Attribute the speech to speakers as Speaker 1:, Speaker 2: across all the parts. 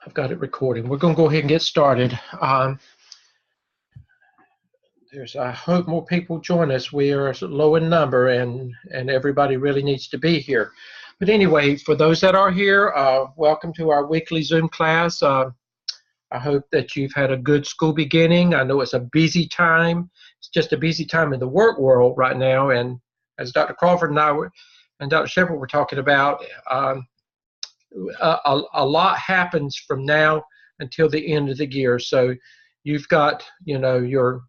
Speaker 1: I've got it recording. We're going to go ahead and get started. I hope more people join us. We are low in number, and everybody really needs to be here. But anyway, for those that are here, welcome to our weekly Zoom class. I hope that you've had a good school beginning. I know it's a busy time. It's just a busy time in the work world right now. And as Dr. Crawford and and Dr. Shepard were talking about, a lot happens from now until the end of the year. So you've got, your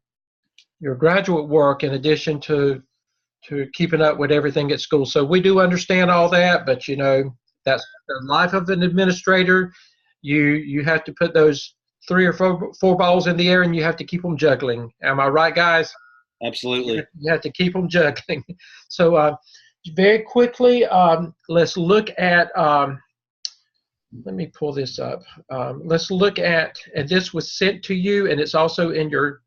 Speaker 1: graduate work in addition to keeping up with everything at school. So we do understand all that, but that's the life of an administrator. You have to put those 3 or 4 balls in the air, and you have to keep them juggling. Am I right, guys?
Speaker 2: Absolutely.
Speaker 1: You have to keep them juggling. So very quickly, let's look at. Let me pull this up. Let's look at, and this was sent to you, and it's also in your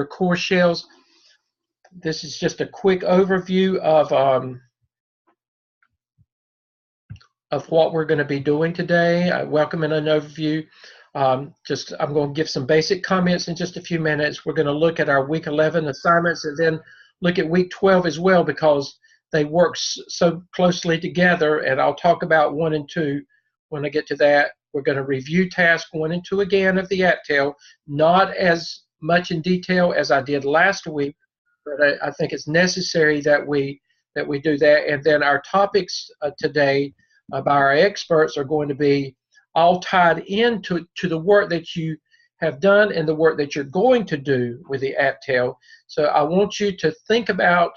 Speaker 1: course shells. This is just a quick overview of what we're going to be doing today. Welcome and an overview. I'm going to give some basic comments in just a few minutes. We're going to look at our week 11 assignments and then look at week 12 as well, because they work so closely together, and I'll talk about 1 and 2 when I get to that. We're going to review task 1 and 2 again of the ACTEL, not as much in detail as I did last week, but I think it's necessary that we do that. And then our topics today by our experts are going to be all tied into the work that you have done and the work that you're going to do with the ACTEL. So I want you to think about,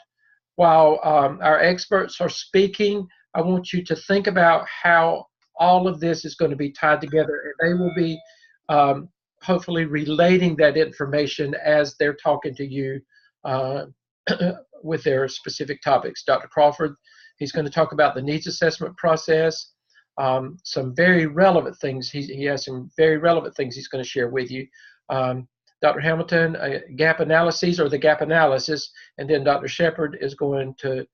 Speaker 1: while our experts are speaking, I want you to think about how all of this is going to be tied together, and they will be hopefully relating that information as they're talking to you with their specific topics. Dr. Crawford, he's going to talk about the needs assessment process, some very relevant things. He has some very relevant things he's going to share with you. Dr. Hamilton, gap analyses or the gap analysis, and then Dr. Shepard is going to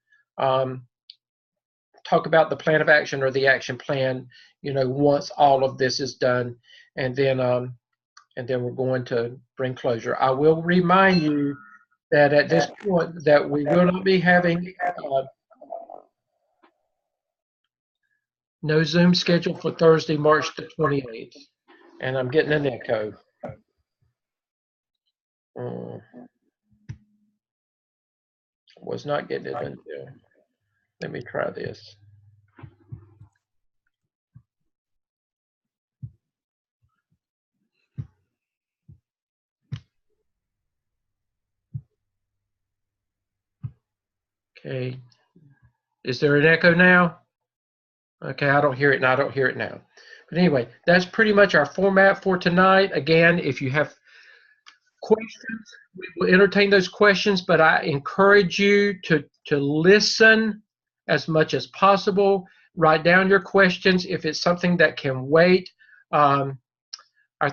Speaker 1: talk about the plan of action or the action plan, once all of this is done, and then we're going to bring closure. I will remind you that at this point that we will not be having no Zoom scheduled for Thursday, March the 28th, and I'm getting an echo. Was not getting it until. Let me try this. Okay. Is there an echo now? Okay, I don't hear it, and I don't hear it now. But anyway, that's pretty much our format for tonight. Again, if you have questions, we will entertain those questions, but I encourage you to listen as much as possible. Write down your questions. If it's something that can wait, our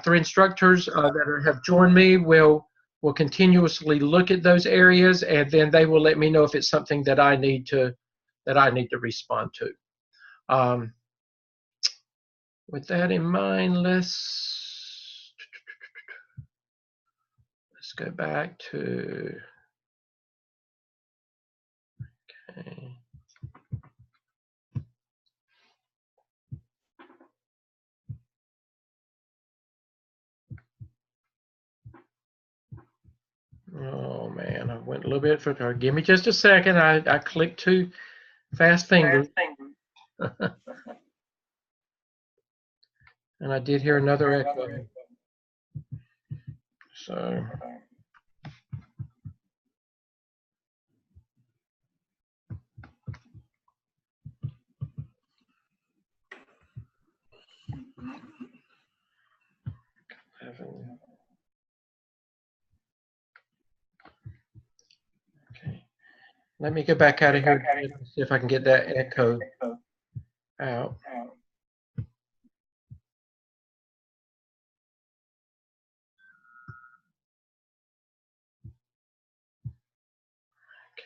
Speaker 1: 3 instructors that have joined me will continuously look at those areas, and then they will let me know if it's something that I need to respond to. With that in mind, let's go back to, okay. Oh man, I went a little bit further. Give me just a second. I clicked too fast fingers. And I did hear another echo. So. Okay. Let me get back out of here and see if I can get that echo out.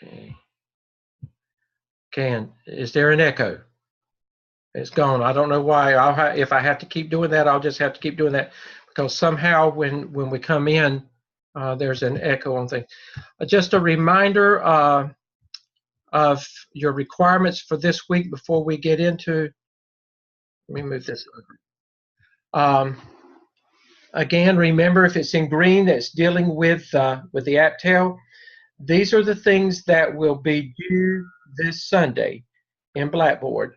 Speaker 1: Okay. Is there an echo? It's gone. I don't know why. If I have to keep doing that, I'll just have to keep doing that, because somehow when we come in, there's an echo on things. Just a reminder of your requirements for this week before we get into. Let me move this over. Again, remember, if it's in green, that's dealing with the APTEL. These are the things that will be due this Sunday in Blackboard.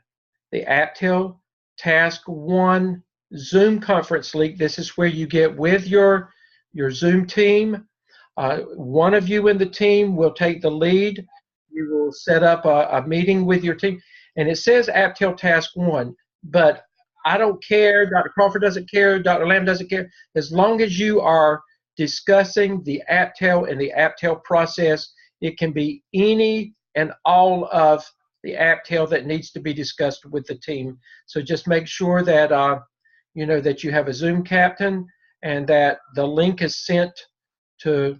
Speaker 1: The APTEL Task 1 Zoom conference link. This is where you get with your Zoom team. One of you in the team will take the lead. You will set up a meeting with your team. And it says APTEL Task 1, but I don't care. Dr. Crawford doesn't care. Dr. Lamb doesn't care. As long as you are discussing the APTEL and the APTEL process, it can be any and all of the APTEL that needs to be discussed with the team. So just make sure that you know that you have a Zoom captain and that the link is sent to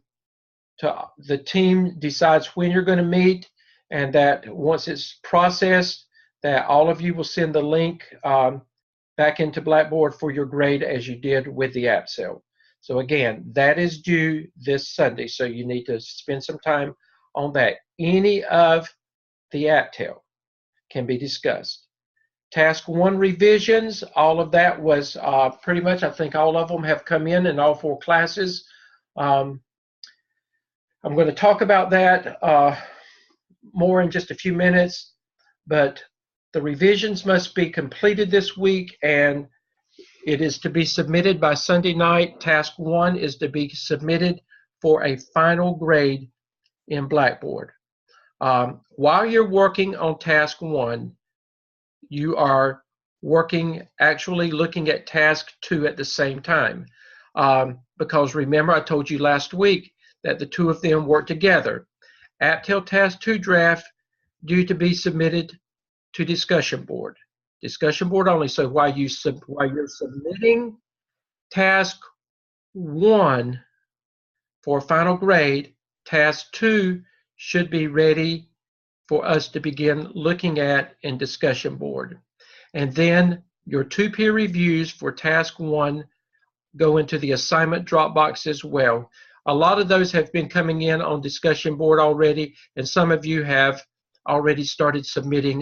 Speaker 1: the team decides when you're going to meet, and that once it's processed, that all of you will send the link back into Blackboard for your grade as you did with the APTEL. So again, that is due this Sunday, so you need to spend some time on that. Any of the APTEL can be discussed. Task 1 revisions, all of that was pretty much, I think all of them have come in all 4 classes. I'm going to talk about that more in just a few minutes, but the revisions must be completed this week, and it is to be submitted by Sunday night. Task 1 is to be submitted for a final grade in Blackboard. While you're working on Task 1, you are actually looking at Task 2 at the same time. Because remember, I told you last week that the 2 of them work together. APTEL Task 2 draft due to be submitted to discussion board. Discussion board only. So while you're submitting Task 1 for final grade, Task 2 should be ready for us to begin looking at in discussion board. And then your 2 peer reviews for Task 1 go into the assignment Dropbox as well. A lot of those have been coming in on discussion board already, and some of you have already started submitting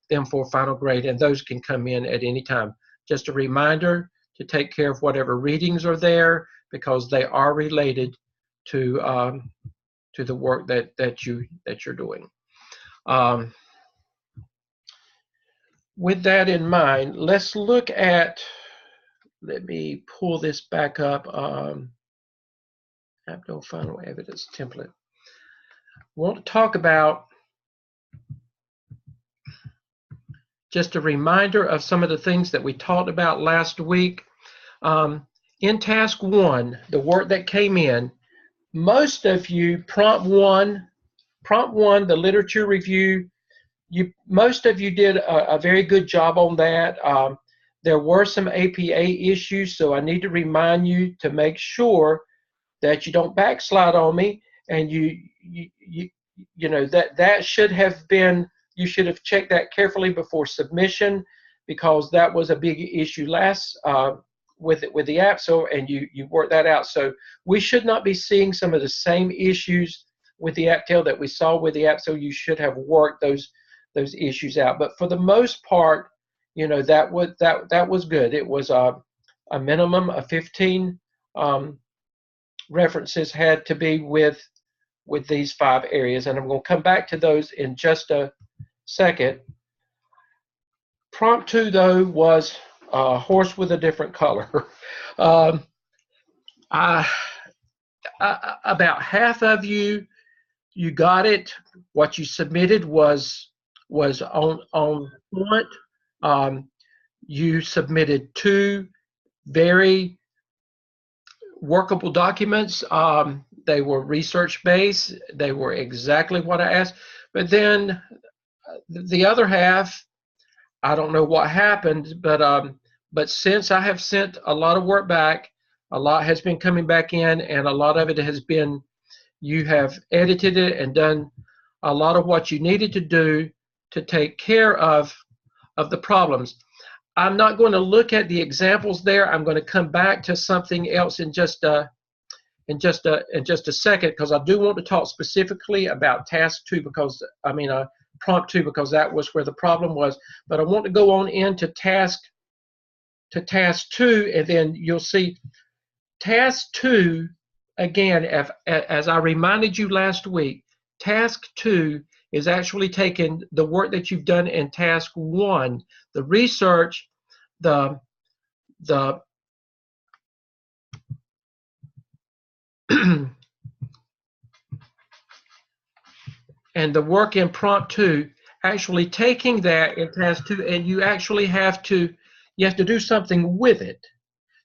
Speaker 1: them for final grade, and those can come in at any time. Just a reminder to take care of whatever readings are there, because they are related to the work that you're doing. With that in mind, let's look at. Let me pull this back up. APTEL final evidence template. I want to talk about just a reminder of some of the things that we talked about last week. In Task 1, the work that came in, most of you, prompt one, the literature review, most of you did a very good job on that. There were some APA issues, so I need to remind you to make sure that you don't backslide on me, and you know that should have been, you should have checked that carefully before submission, because that was a big issue last with the APTEL, and you worked that out. So we should not be seeing some of the same issues with the APTEL that we saw with the APTEL. You should have worked those issues out. But for the most part, you know, that was good. It was a minimum of 15 references had to be with these 5 areas, and I'm going to come back to those in just a second. Prompt 2, though, was a horse with a different color. About half of you got it. What you submitted was on point. You submitted 2 very workable documents. They were research-based. They were exactly what I asked. But then the other half, I don't know what happened, but since I have sent a lot of work back, a lot has been coming back in, and a lot of it has been, you have edited it and done a lot of what you needed to do to take care of of the problems. I'm not going to look at the examples there. I'm going to come back to something else in just a second, because I do want to talk specifically about task 2, because prompt 2, because that was where the problem was. But I want to go on into task 2, and then you'll see task 2 again. As I reminded you last week, task 2 is actually taking the work that you've done in task 1, the research, the and the work in prompt 2, actually taking that in task 2, and you actually have to do something with it.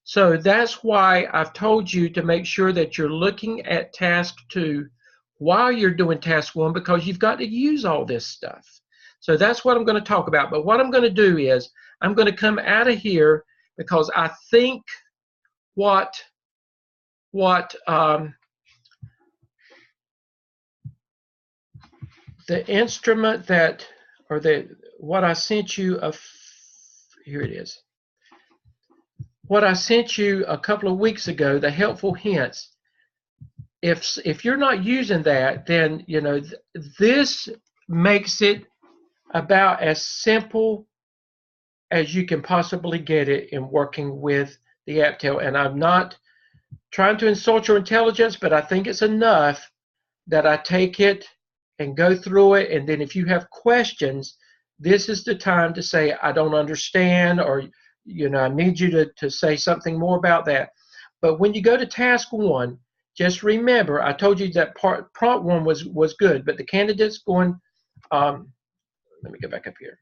Speaker 1: So that's why I've told you to make sure that you're looking at task 2 while you're doing task 1, because you've got to use all this stuff. So that's what I'm going to talk about. But what I'm going to do is I'm going to come out of here, because I think what the instrument that, or what I sent you, here it is. What I sent you a couple of weeks ago, the helpful hints. If you're not using that, then this makes it about as simple as you can possibly get it in working with the APTEL. And I'm not trying to insult your intelligence, but I think it's enough that I take it and go through it, and then if you have questions, this is the time to say, I don't understand, or I need you to say something more about that. But when you go to task 1, just remember, I told you that prompt 1 was good, but the candidate's going, let me go back up here.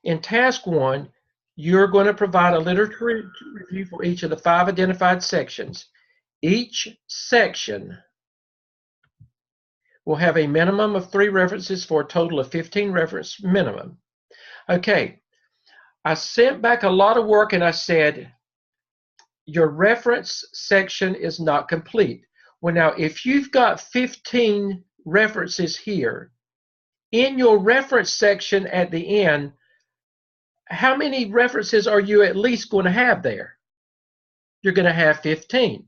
Speaker 1: In task 1, you're going to provide a literature review for each of the 5 identified sections. Each section will have a minimum of 3 references for a total of 15 reference minimum. Okay, I sent back a lot of work and I said, your reference section is not complete. Well, now, if you've got 15 references here, in your reference section at the end, how many references are you at least going to have there? You're going to have 15.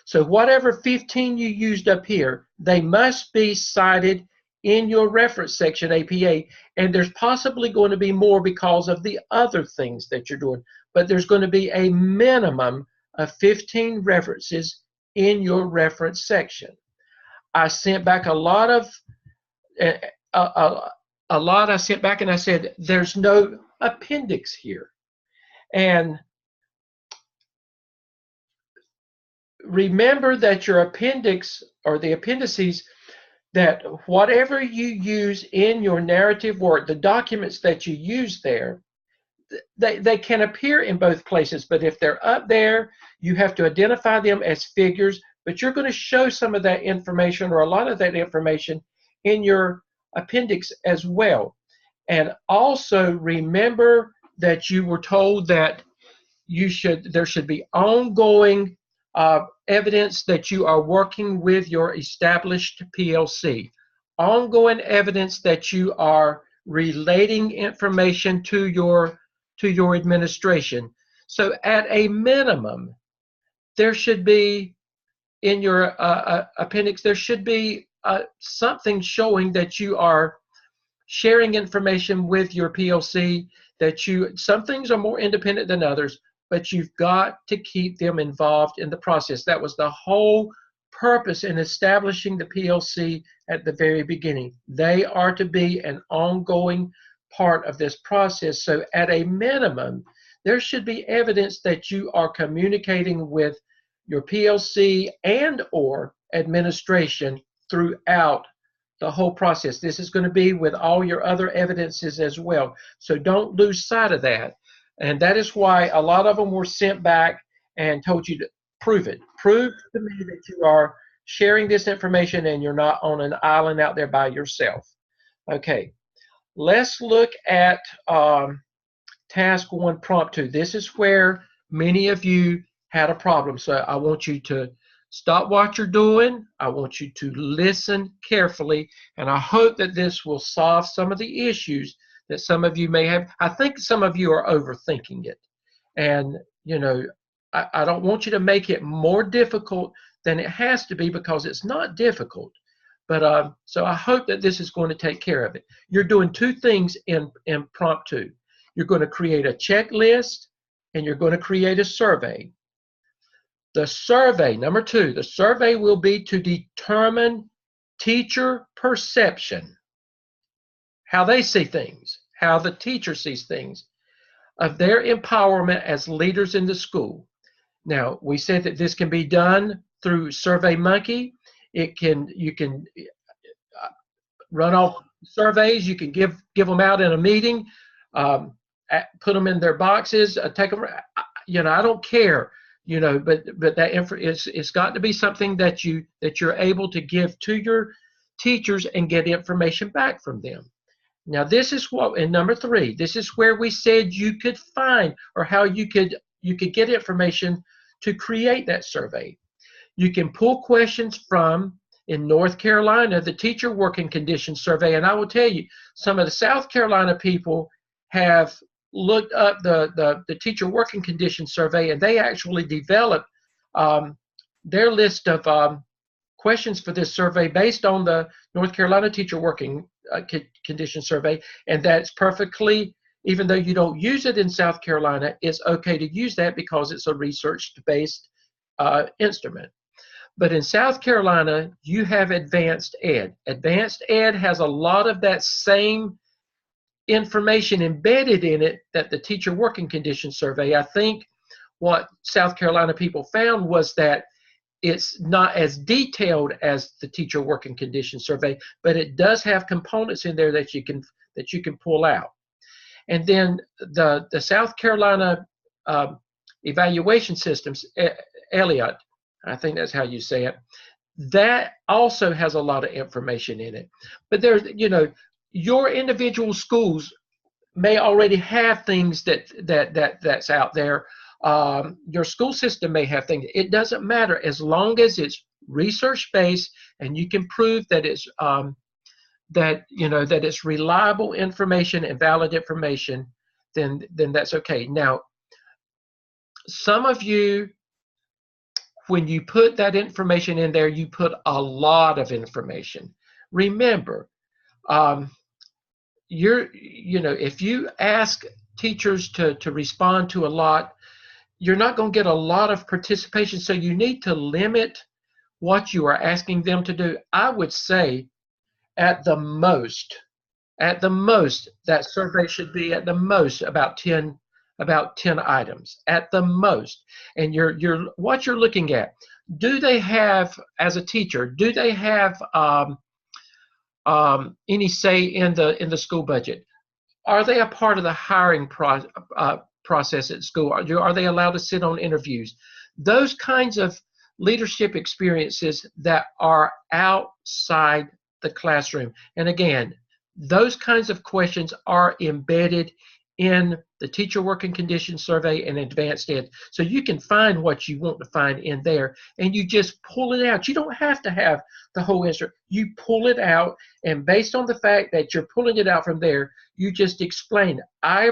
Speaker 1: So whatever 15 you used up here, they must be cited in your reference section APA, and there's possibly going to be more because of the other things that you're doing, but there's going to be a minimum of 15 references in your reference section. I sent back a lot I sent back and I said, there's no appendix here. And remember that your appendix, or the appendices, that whatever you use in your narrative work, the documents that you use there, they can appear in both places, but if they're up there, you have to identify them as figures, but you're going to show some of that information, or a lot of that information, in your appendix as well. And also remember that you were told that there should be ongoing evidence that you are working with your established PLC, ongoing evidence that you are relating information to your administration. So at a minimum, there should be, in your appendix, there should be something showing that you are sharing information with your PLC, that some things are more independent than others, but you've got to keep them involved in the process. That was the whole purpose in establishing the PLC at the very beginning. They are to be an ongoing part of this process. So at a minimum, there should be evidence that you are communicating with your PLC and or administration throughout the whole process. This is going to be with all your other evidences as well. So don't lose sight of that. And that is why a lot of them were sent back and told you to prove it. Prove to me that you are sharing this information and you're not on an island out there by yourself. Okay, let's look at task 1, prompt 2. This is where many of you had a problem. So I want you to Stop what you're doing. I want you to listen carefully, and I hope that this will solve some of the issues that some of you may have. I think some of you are overthinking it. And, you know, I don't want you to make it more difficult than it has to be, because it's not difficult. But so I hope that this is going to take care of it. You're doing two things in prompt 2. You're going to create a checklist, and you're going to create a survey. The survey, number 2, the survey will be to determine teacher perception, how they see things, how the teacher sees things, of their empowerment as leaders in the school. Now, we said that this can be done through SurveyMonkey. You can run off surveys. You can give them out in a meeting, put them in their boxes, take them. You know, I don't care. You know, but that it's got to be something that you're able to give to your teachers and get information back from them. Now, this is what, in number 3, this is where we said you could find, or how you could get information to create that survey. You can pull questions from, in North Carolina, the Teacher Working Conditions Survey. And I will tell you, some of the South Carolina people have looked up the Teacher Working Conditions Survey, and they actually developed their list of questions for this survey based on the North Carolina Teacher Working Conditions Survey. And that's perfectly, even though you don't use it in South Carolina, it's okay to use that because it's a research-based instrument. But in South Carolina, you have Advanced Ed. Advanced Ed has a lot of that same information embedded in it that the Teacher Working Conditions Survey. I think what South Carolina people found was that it's not as detailed as the Teacher Working Conditions Survey, but it does have components in there that you can pull out. And then the South Carolina evaluation systems, Elliott, I think that's how you say it, that also has a lot of information in it. But there's, you know, your individual schools may already have things that's out there. Your school system may have things. It doesn't matter, as long as it's research-based and you can prove that it's that it's reliable information and valid information, then that's okay. Now, some of you, when you put that information in there, you put a lot of information. Remember, if you ask teachers to respond to a lot, you're not going to get a lot of participation. So you need to limit what you are asking them to do. I would say at the most, that survey should be at the most about 10 items at the most. And what you're looking at, do they have, as a teacher, do they have any say in the school budget? Are they a part of the hiring process at school? Are they allowed to sit on interviews? Those kinds of leadership experiences that are outside the classroom. And again, those kinds of questions are embedded in the Teacher Working Conditions Survey and Advanced Ed. So you can find what you want to find in there, and you just pull it out. You don't have to have the whole answer. You pull it out, and based on the fact that you're pulling it out from there, you just explain, I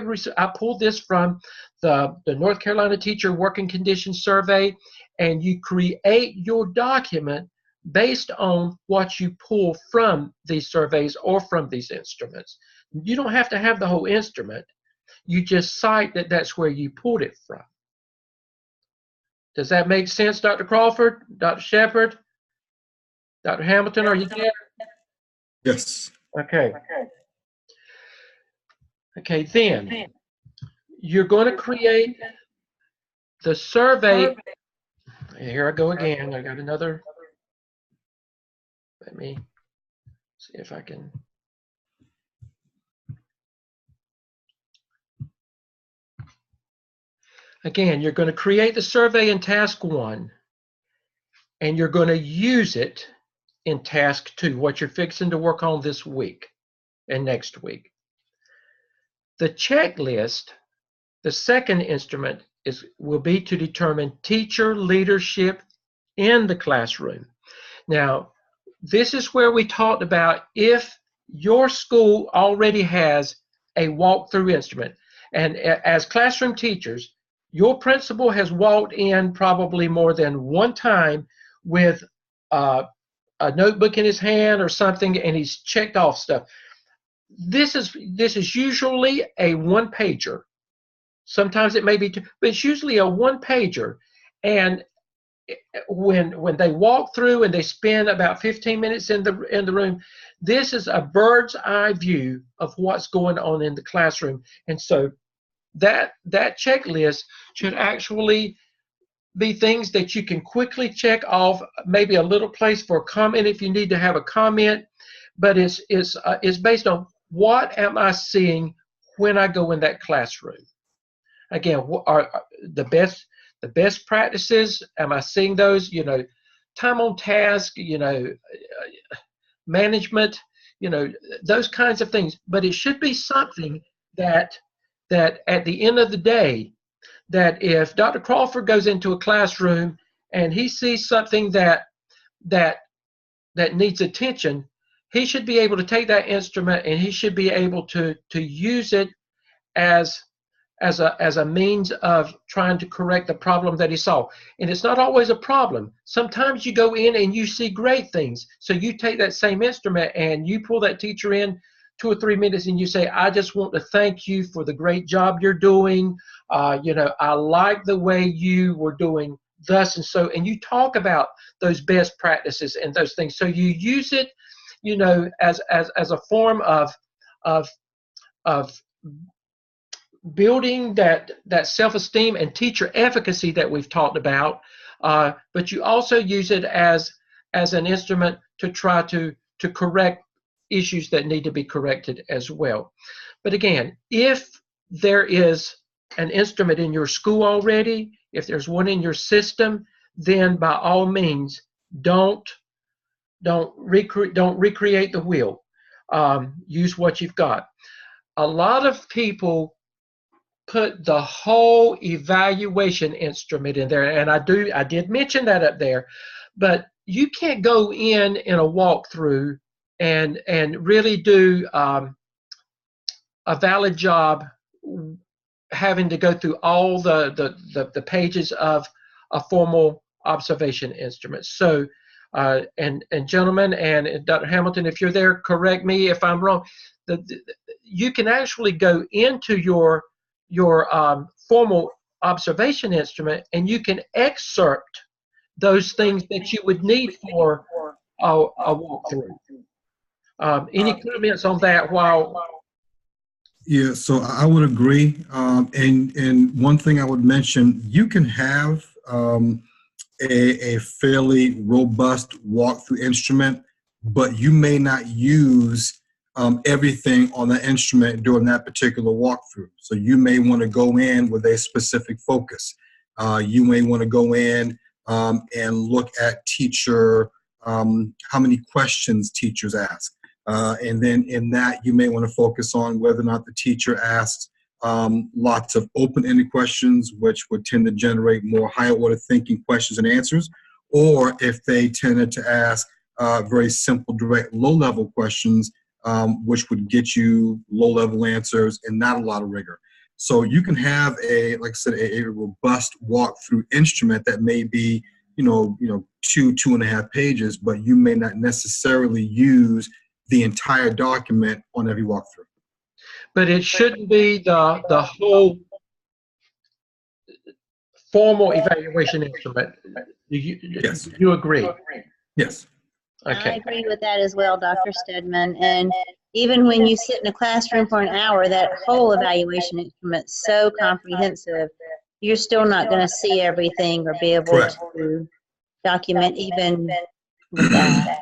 Speaker 1: pulled this from the North Carolina Teacher Working Conditions Survey, and you create your document based on what you pull from these surveys or from these instruments. You don't have to have the whole instrument. You just cite that that's where you pulled it from. Does that make sense, Dr. Crawford, Dr. Shepard, Dr. Hamilton, are you there?
Speaker 2: Yes.
Speaker 1: Okay. Okay, then you're going to create the survey. Here I go again. I got another. Let me see if I can. Again, you're going to create the survey in task 1, and you're going to use it in task 2, what you're fixing to work on this week and next week. The checklist, the second instrument, will be to determine teacher leadership in the classroom. Now, this is where we talked about if your school already has a walkthrough instrument, and as classroom teachers, your principal has walked in probably more than one time with a notebook in his hand or something, and he's checked off stuff. This is usually a one-pager. Sometimes it may be two, but it's usually a one-pager. And when they walk through and they spend about 15 minutes in the room, this is a bird's eye view of what's going on in the classroom. And so that checklist should actually be things that you can quickly check off, maybe a little place for a comment if you need to have a comment, but it's based on what am I seeing when I go in that classroom. Again, what are the best practices? Am I seeing those? Time on task, management, those kinds of things. But it should be something that at the end of the day, that if Dr. Crawford goes into a classroom and he sees something that needs attention, he should be able to take that instrument and he should be able to use it as a means of trying to correct the problem that he saw. And it's not always a problem. Sometimes you go in and you see great things. So you take that same instrument and you pull that teacher in 2 or 3 minutes and you say, I just want to thank you for the great job you're doing. I like the way you were doing thus and so, and you talk about those best practices and those things. So you use it, as a form of building that self-esteem and teacher efficacy that we've talked about, but you also use it as an instrument to try to correct issues that need to be corrected as well. But again, if there is an instrument in your school already, if there's one in your system, then by all means, don't recreate the wheel. Use what you've got. A lot of people put the whole evaluation instrument in there, and I did mention that up there, but you can't go in a walkthrough and really do a valid job having to go through all the pages of a formal observation instrument. So and gentlemen, and Dr. Hamilton, if you're there, correct me if I'm wrong. You can actually go into your formal observation instrument and you can excerpt those things that you would need for a walkthrough. Any comments on that?
Speaker 2: Yeah, so I would agree. And one thing I would mention, you can have a fairly robust walkthrough instrument, but you may not use everything on the instrument during that particular walkthrough. So you may want to go in with a specific focus. You may want to go in and look at teacher, how many questions teachers ask. And then in that, you may want to focus on whether or not the teacher asks lots of open-ended questions, which would tend to generate more higher-order thinking questions and answers, or if they tended to ask very simple, direct, low-level questions, which would get you low-level answers and not a lot of rigor. So you can have like I said, a robust walkthrough instrument that may be, 2.5 pages, but you may not necessarily use the entire document on every walkthrough.
Speaker 1: But it shouldn't be the whole formal evaluation instrument.
Speaker 2: Yes.
Speaker 1: You agree?
Speaker 2: Yes.
Speaker 1: Okay.
Speaker 3: I agree with that as well, Dr. Stedman. And even when you sit in a classroom for an hour, that whole evaluation instrument is so comprehensive, you're still not going to see everything or be able
Speaker 2: Correct.
Speaker 3: to document even with that.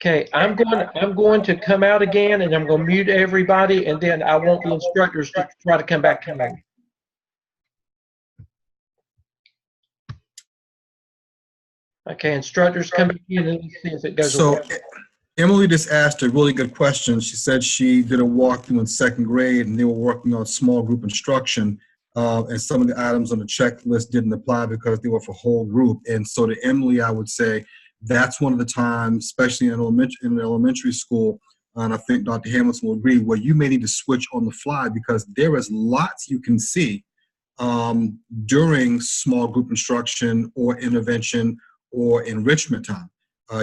Speaker 1: Okay, I'm going to come out again, and I'm going to mute everybody, and then I want the instructors to try to come back in. Okay, instructors come back in and let's see if it goes
Speaker 2: So
Speaker 1: away.
Speaker 2: Emily just asked a really good question. She said she did a walkthrough in 2nd grade, and they were working on small group instruction. and some of the items on the checklist didn't apply because they were for whole group. And so to Emily, I would say that's one of the times, especially in elementary school, and I think Dr. Hamilton will agree, where you may need to switch on the fly because there is lots you can see during small group instruction or intervention or enrichment time.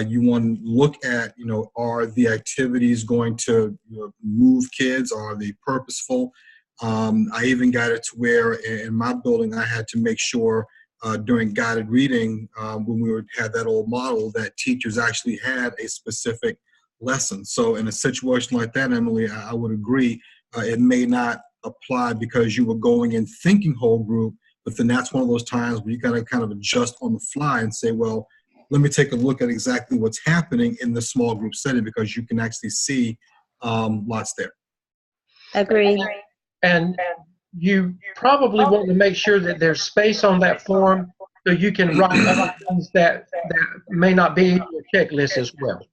Speaker 2: You want to look at, are the activities going to move kids? Are they purposeful? I even got it to where in my building I had to make sure during guided reading, when we had that old model, that teachers actually had a specific lesson. So in a situation like that, Emily, I would agree. It may not apply because you were going in thinking whole group, but then that's one of those times where you got to kind of adjust on the fly and say, well, let me take a look at exactly what's happening in the small group setting, because you can actually see lots there.
Speaker 3: Agree.
Speaker 1: And you probably want to make sure that there's space on that form so you can write other things that may not be in your checklist as well.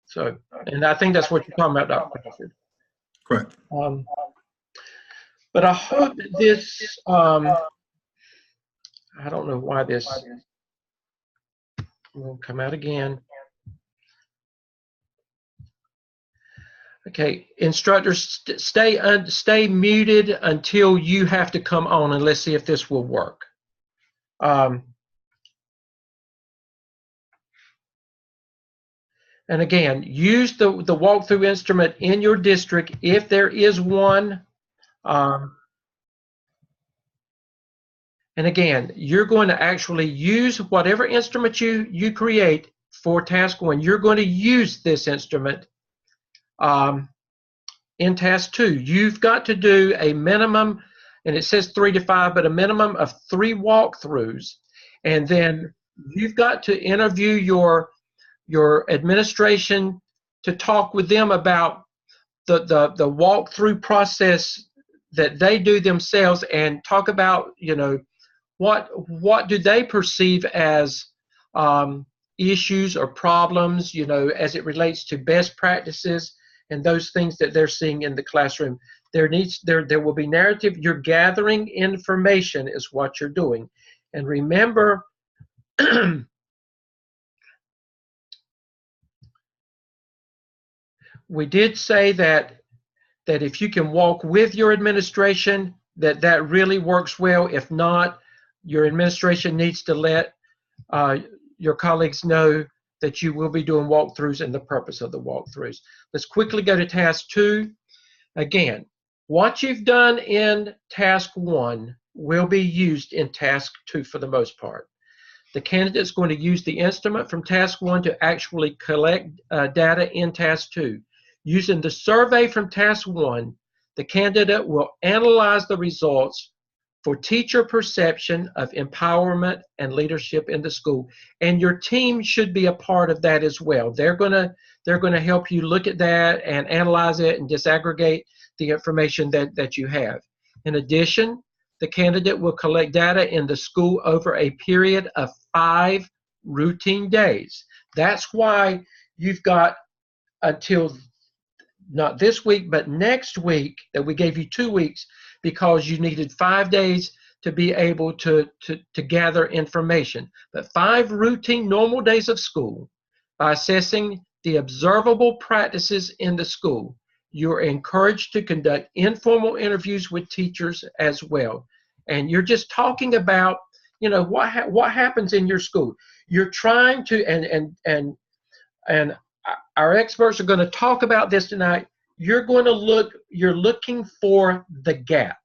Speaker 1: So, and I think that's what you're talking about, Dr. Crawford.
Speaker 2: Correct.
Speaker 1: But I hope that this, I don't know why this will come out again. Okay, instructors, stay muted until you have to come on, and let's see if this will work. And again, use the walkthrough instrument in your district if there is one. And again, you're going to actually use whatever instrument you create for task 1. You're going to use this instrument in task 2. You've got to do a minimum, and it says 3 to 5, but a minimum of 3 walkthroughs. And then you've got to interview your administration to talk with them about the walkthrough process that they do themselves, and talk about, what do they perceive as issues or problems, as it relates to best practices and those things that they're seeing in the classroom. There will be narrative. You're gathering information is what you're doing. And remember, we did say that if you can walk with your administration, that really works well. If not, your administration needs to let your colleagues know that you will be doing walkthroughs and the purpose of the walkthroughs. Let's quickly go to task 2. Again, what you've done in task 1 will be used in task 2 for the most part. The candidate's going to use the instrument from task 1 to actually collect data in task 2. Using the survey from task 1, the candidate will analyze the results for teacher perception of empowerment and leadership in the school. And your team should be a part of that as well. They're gonna help you look at that and analyze it and disaggregate the information that you have. In addition, the candidate will collect data in the school over a period of 5 routine days. That's why you've got until not this week, but next week, that we gave you 2 weeks, because you needed 5 days to be able to gather information. But 5 routine normal days of school, by assessing the observable practices in the school, you're encouraged to conduct informal interviews with teachers as well. And you're just talking about, what happens in your school. You're trying to, and our experts are going to talk about this tonight. You're looking for the gap.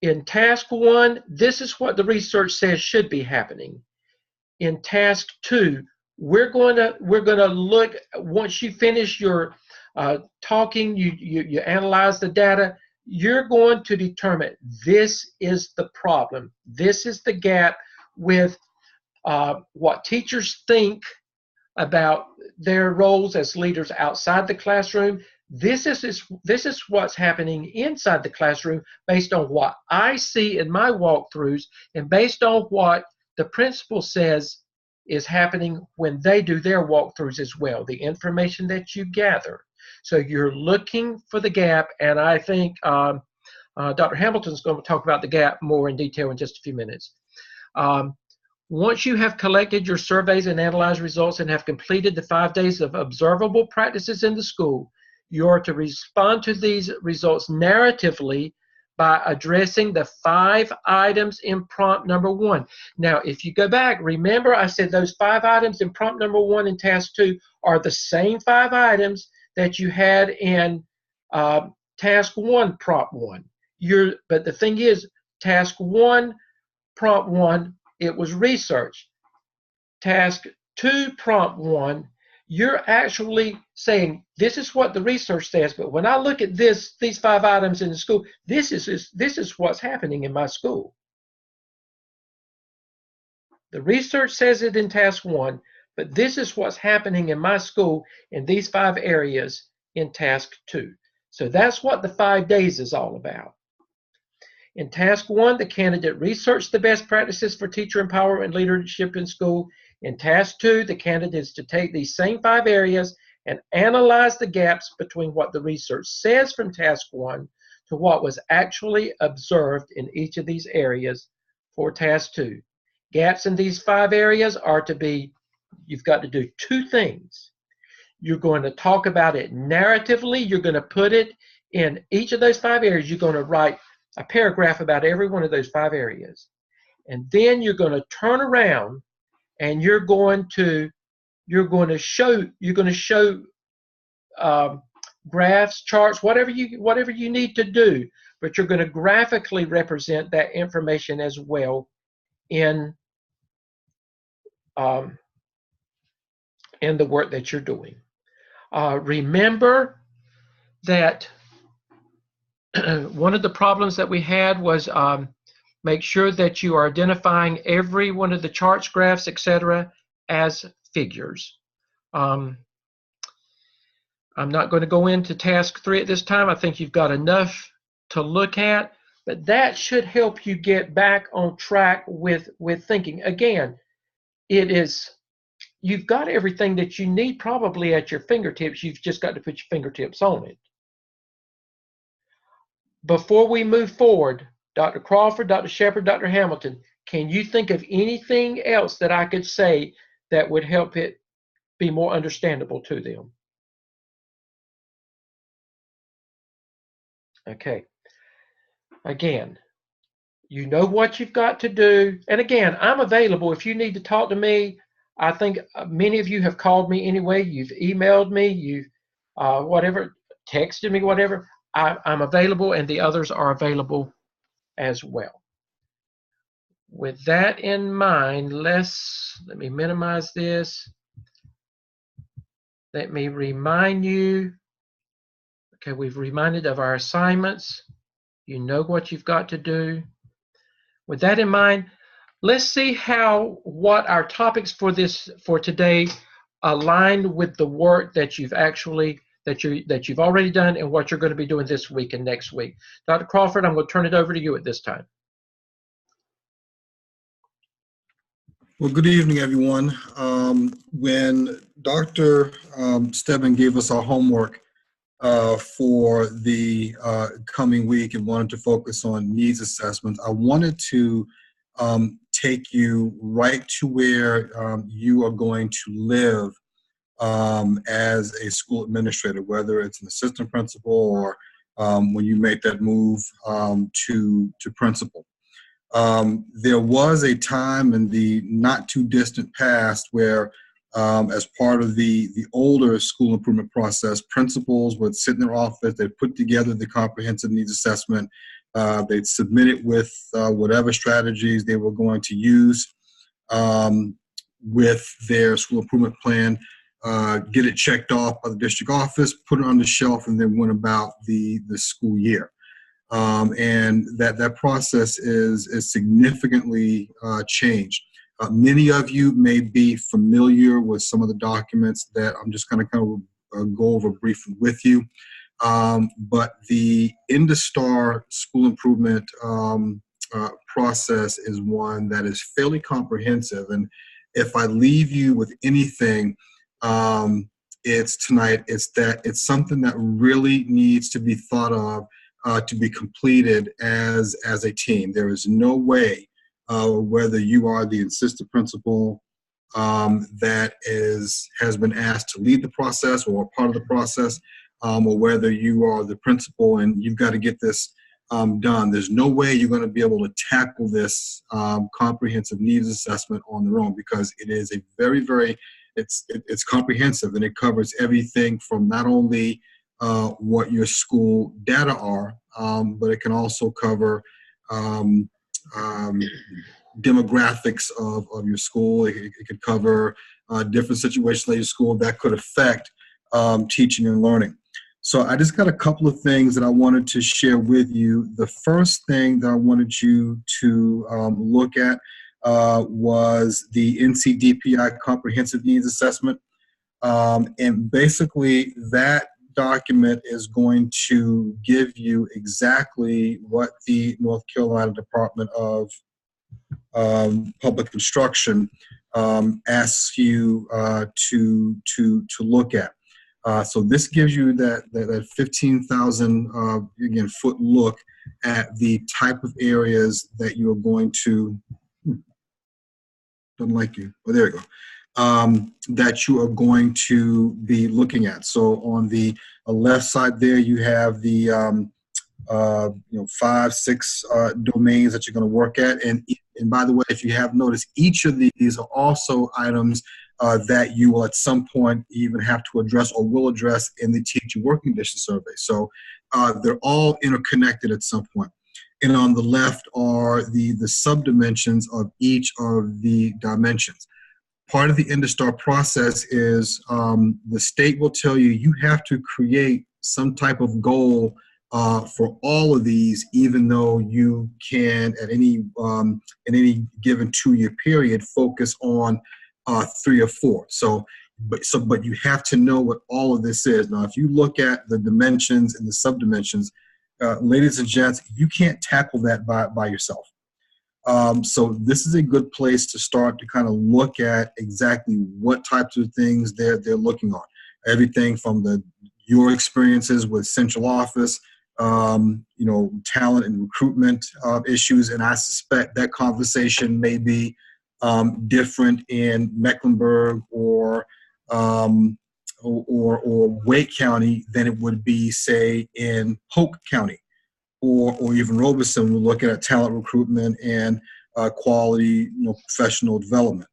Speaker 1: In task 1, this is what the research says should be happening. In task 2, we're going to look, once you finish your talking, you analyze the data, you're going to determine this is the problem. This is the gap with what teachers think about their roles as leaders outside the classroom. This is what's happening inside the classroom based on what I see in my walkthroughs and based on what the principal says is happening when they do their walkthroughs as well, the information that you gather. So you're looking for the gap, and I think Dr. Hamilton's going to talk about the gap more in detail in just a few minutes. Once you have collected your surveys and analyzed results and have completed the 5 days of observable practices in the school, you are to respond to these results narratively by addressing the 5 items in prompt number 1. Now, if you go back, remember I said those 5 items in prompt number 1 in task 2 are the same 5 items that you had in task 1, prompt 1. But the thing is, task 1, prompt 1, it was research. Task 2, prompt 1, you're actually saying, this is what the research says, but when I look at these 5 items in the school, this is what's happening in my school. The research says it in task 1, but this is what's happening in my school in these 5 areas in task 2. So that's what the 5 days is all about. In task 1, the candidate researched the best practices for teacher empowerment and leadership in school. In task 2, the candidate is to take these same 5 areas and analyze the gaps between what the research says from task 1 to what was actually observed in each of these areas for task 2. Gaps in these 5 areas are to be, you've got to do 2 things. You're going to talk about it narratively. You're going to put it in each of those 5 areas. You're going to write a paragraph about every one of those 5 areas. And then you're going to turn around and you're going to show graphs, charts, whatever you need to do, but you're going to graphically represent that information as well in the work that you're doing. Remember that one of the problems that we had was make sure that you are identifying every one of the charts, graphs, etc. as figures. I'm not going to go into task 3 at this time. I think you've got enough to look at, but that should help you get back on track with thinking. Again, you've got everything that you need probably at your fingertips. You've just got to put your fingertips on it. Before we move forward, Dr. Crawford, Dr. Shepard, Dr. Hamilton, can you think of anything else that I could say that would help it be more understandable to them? Okay. Again, you know what you've got to do. And again, I'm available if you need to talk to me. I think many of you have called me anyway. You've emailed me, you've whatever, texted me, whatever. I'm available, and the others are available as well. With that in mind, let me minimize this. Let me remind you. Okay, we've reminded of our assignments. You know what you've got to do. With that in mind, let's see what our topics for today align with the work that you've already done and what you're going to be doing this week and next week. Dr. Crawford, I'm going to turn it over to you at this time.
Speaker 2: Well, good evening, everyone. When Dr. Stedman gave us our homework for the coming week and wanted to focus on needs assessment, I wanted to take you right to where you are going to live as a school administrator, whether it's an assistant principal or when you make that move to principal. There was a time in the not too distant past where as part of the older school improvement process, principals would sit in their office, they'd put together the comprehensive needs assessment, they'd submit it with whatever strategies they were going to use with their school improvement plan, get it checked off by the district office, put it on the shelf, and then went about the school year. And that process is significantly changed. Many of you may be familiar with some of the documents that I'm just going to kind of go over briefly with you. But the IndyStar school improvement process is one that is fairly comprehensive. And if I leave you with anything, it's something that really needs to be thought of to be completed as a team. There is no way, whether you are the assistant principal that has been asked to lead the process or a part of the process, or whether you are the principal and you've got to get this done. There's no way you're going to be able to tackle this comprehensive needs assessment on their own, because it is a very, very, it's comprehensive, and it covers everything from not only what your school data are, but it can also cover demographics of your school. It could cover different situations in your school that could affect teaching and learning. So I just got a couple of things that I wanted to share with you. The first thing that I wanted you to look at was the NCDPI Comprehensive Needs Assessment. And basically that document is going to give you exactly what the North Carolina Department of Public Instruction asks you to look at. So this gives you that 15,000 again foot look at the type of areas that you are going to. Doesn't like you. Oh, there we go. That you are going to be looking at. So on the left side there, you have the 5, 6 domains that you're going to work at. And by the way, if you have noticed, each of these are also items that you will at some point even have to address or will address in the teacher work condition survey. So they're all interconnected at some point. And on the left are the subdimensions of each of the dimensions. Part of the InduStar process is the state will tell you you have to create some type of goal for all of these, even though you can at any in any given 2-year period focus on 3 or 4. But you have to know what all of this is. Now, if you look at the dimensions and the subdimensions, ladies and gents, you can't tackle that by yourself. So this is a good place to start to kind of look at exactly what types of things they're looking on. Everything from your experiences with central office, talent and recruitment issues, and I suspect that conversation may be different in Mecklenburg or Wake County than it would be, say, in Polk County, or even Robeson. We're looking at talent recruitment and quality, professional development.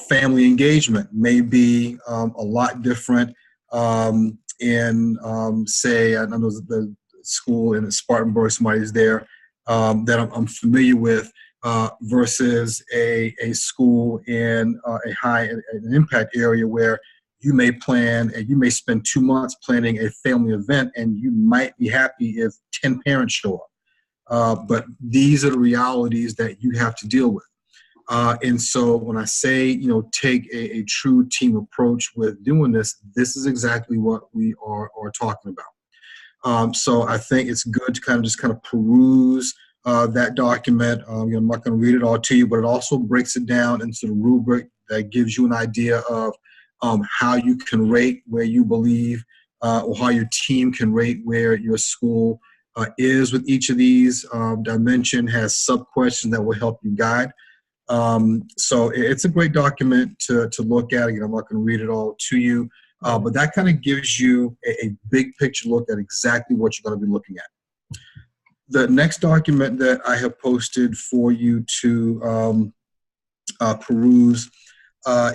Speaker 2: Family engagement may be a lot different in, say, I know the school in Spartanburg, somebody's there that I'm familiar with, versus a school in a high an impact area where you may plan and you may spend 2 months planning a family event, and you might be happy if 10 parents show up. But these are the realities that you have to deal with. And so when I say, take a true team approach with doing this, this is exactly what we are talking about. So I think it's good to kind of peruse that document. I'm not going to read it all to you, but it also breaks it down into the rubric that gives you an idea of how you can rate where you believe, or how your team can rate where your school is with each of these. Dimension has sub-questions that will help you guide. So it's a great document to look at. Again, I'm not going to read it all to you, but that kind of gives you a big picture look at exactly what you're going to be looking at. The next document that I have posted for you to peruse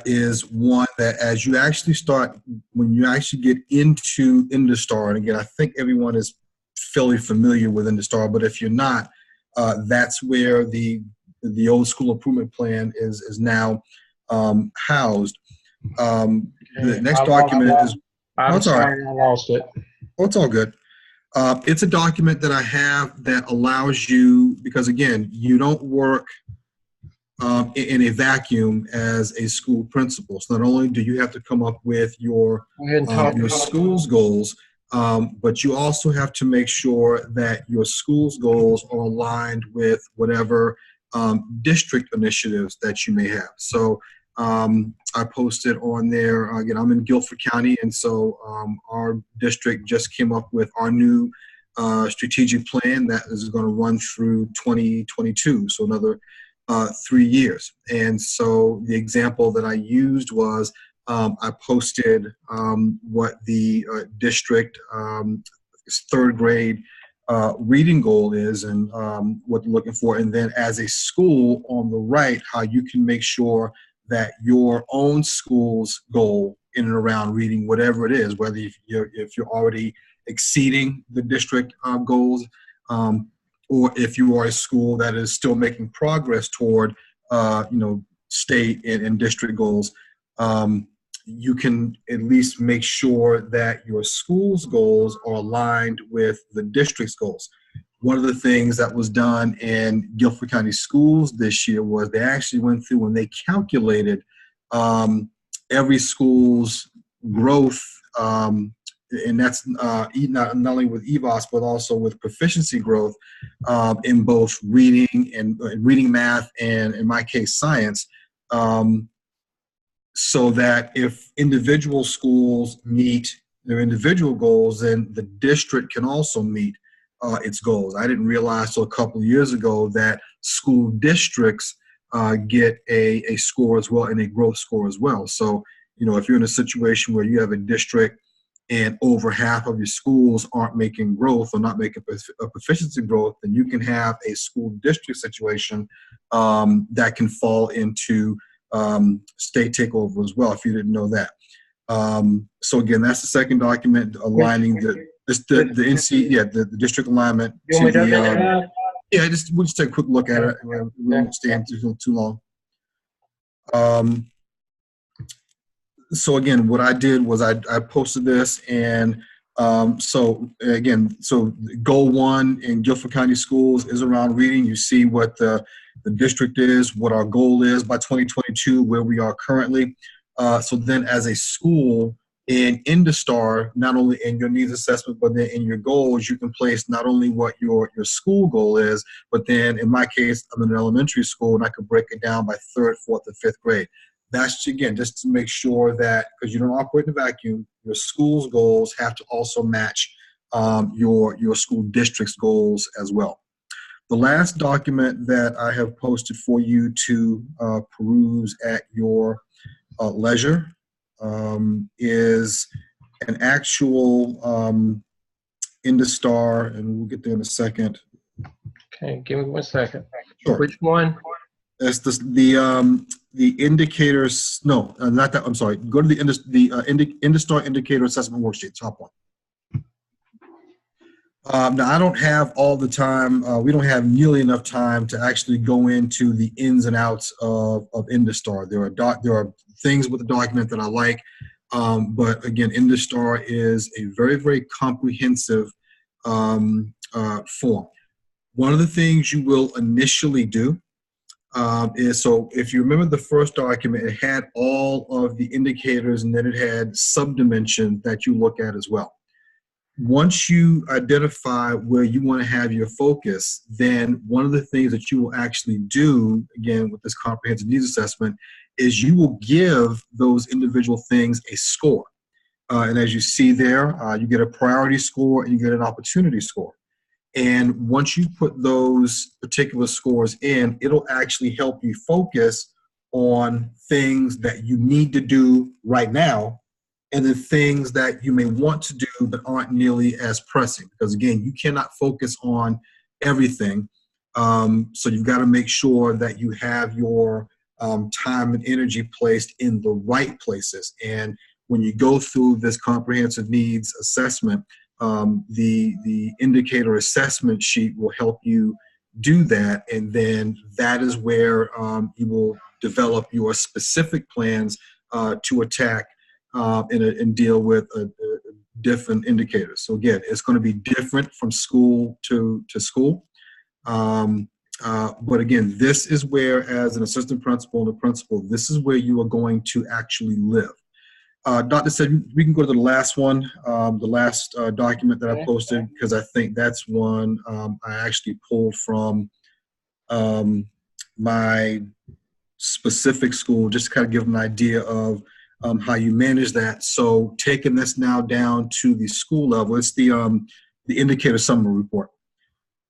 Speaker 2: is one that, as you actually start, when you actually get into InduStar, and again, I think everyone is fairly familiar with InduStar, but if you're not, that's where the old school improvement plan is now housed. The next document is.
Speaker 1: I'm sorry, I lost it.
Speaker 2: Oh, it's all good. It's a document that I have that allows you, because again, you don't work in a vacuum as a school principal. So not only do you have to come up with your school's goals, but you also have to make sure that your school's goals are aligned with whatever district initiatives that you may have. So I posted on there, again, I'm in Guilford County, and so our district just came up with our new strategic plan that is going to run through 2022, so another 3 years. And so the example that I used was I posted what the district third grade reading goal is and what they're looking for. And then as a school on the right, how you can make sure that your own school's goal in and around reading, whatever it is, whether if you're already exceeding the district goals, or if you are a school that is still making progress toward, state and district goals, you can at least make sure that your school's goals are aligned with the district's goals. One of the things that was done in Guilford County Schools this year was they actually went through and they calculated every school's growth, and that's not only with EVOS, but also with proficiency growth in both reading and reading, math, and in my case, science. So that if individual schools meet their individual goals, then the district can also meet its goals. I didn't realize till a couple of years ago that school districts get a score as well and a growth score as well. So, if you're in a situation where you have a district and over half of your schools aren't making growth or not making a proficiency growth, then you can have a school district situation that can fall into state takeover as well, if you didn't know that. So again, that's the second document aligning the district alignment to the. We'll just take a quick look at it. We won't stay in too long. So again, what I did was I posted this, and so goal 1 in Guilford County Schools is around reading. You see what the district is, what our goal is by 2022, where we are currently. So then as a school in IndyStar, not only in your needs assessment, but then in your goals, you can place not only what your school goal is, but then in my case, I'm in an elementary school and I could break it down by 3rd, 4th, and 5th grade. That's, again, just to make sure that, because you don't operate in a vacuum, your school's goals have to also match your school district's goals as well. The last document that I have posted for you to peruse at your leisure is an actual IndyStar, and we'll get there in a second.
Speaker 1: Okay, give me 1 second.
Speaker 2: Sure.
Speaker 1: Which one?
Speaker 2: That's the indicators. No, not that. I'm sorry. Go to the IndyStar indicator assessment worksheet. Top one. Now, I don't have all the time. We don't have nearly enough time to actually go into the ins and outs of IndyStar. There are things with the document that I like, but again, IndyStar is a very, very comprehensive form. One of the things you will initially do is, so if you remember the first document, it had all of the indicators and then it had subdimension that you look at as well. Once you identify where you want to have your focus, then one of the things that you will actually do, again, with this comprehensive needs assessment, is you will give those individual things a score. And as you see there, you get a priority score and you get an opportunity score. And once you put those particular scores in, it'll actually help you focus on things that you need to do right now and the things that you may want to do but aren't nearly as pressing. Because again, you cannot focus on everything. So you've got to make sure that you have your time and energy placed in the right places. And when you go through this comprehensive needs assessment, the indicator assessment sheet will help you do that. And then that is where you will develop your specific plans to attack and deal with different indicators. So again, it's going to be different from school to school. But again, this is where, as an assistant principal and a principal, this is where you are going to actually live. Dr. said we can go to the last one, the last document that I posted, because I think that's one I actually pulled from my specific school, just to kind of give them an idea of how you manage that. So taking this now down to the school level, it's the the indicator summary report.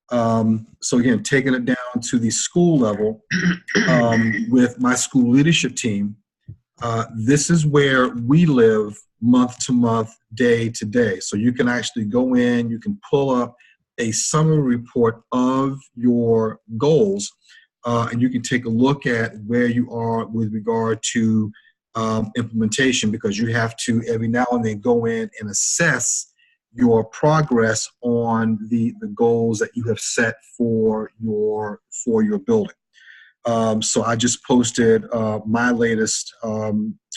Speaker 2: So again, taking it down to the school level with my school leadership team, this is where we live month to month, day to day. So you can actually go in, you can pull up a summary report of your goals, and you can take a look at where you are with regard to implementation, because you have to every now and then go in and assess your progress on the goals that you have set for your building. So I just posted my latest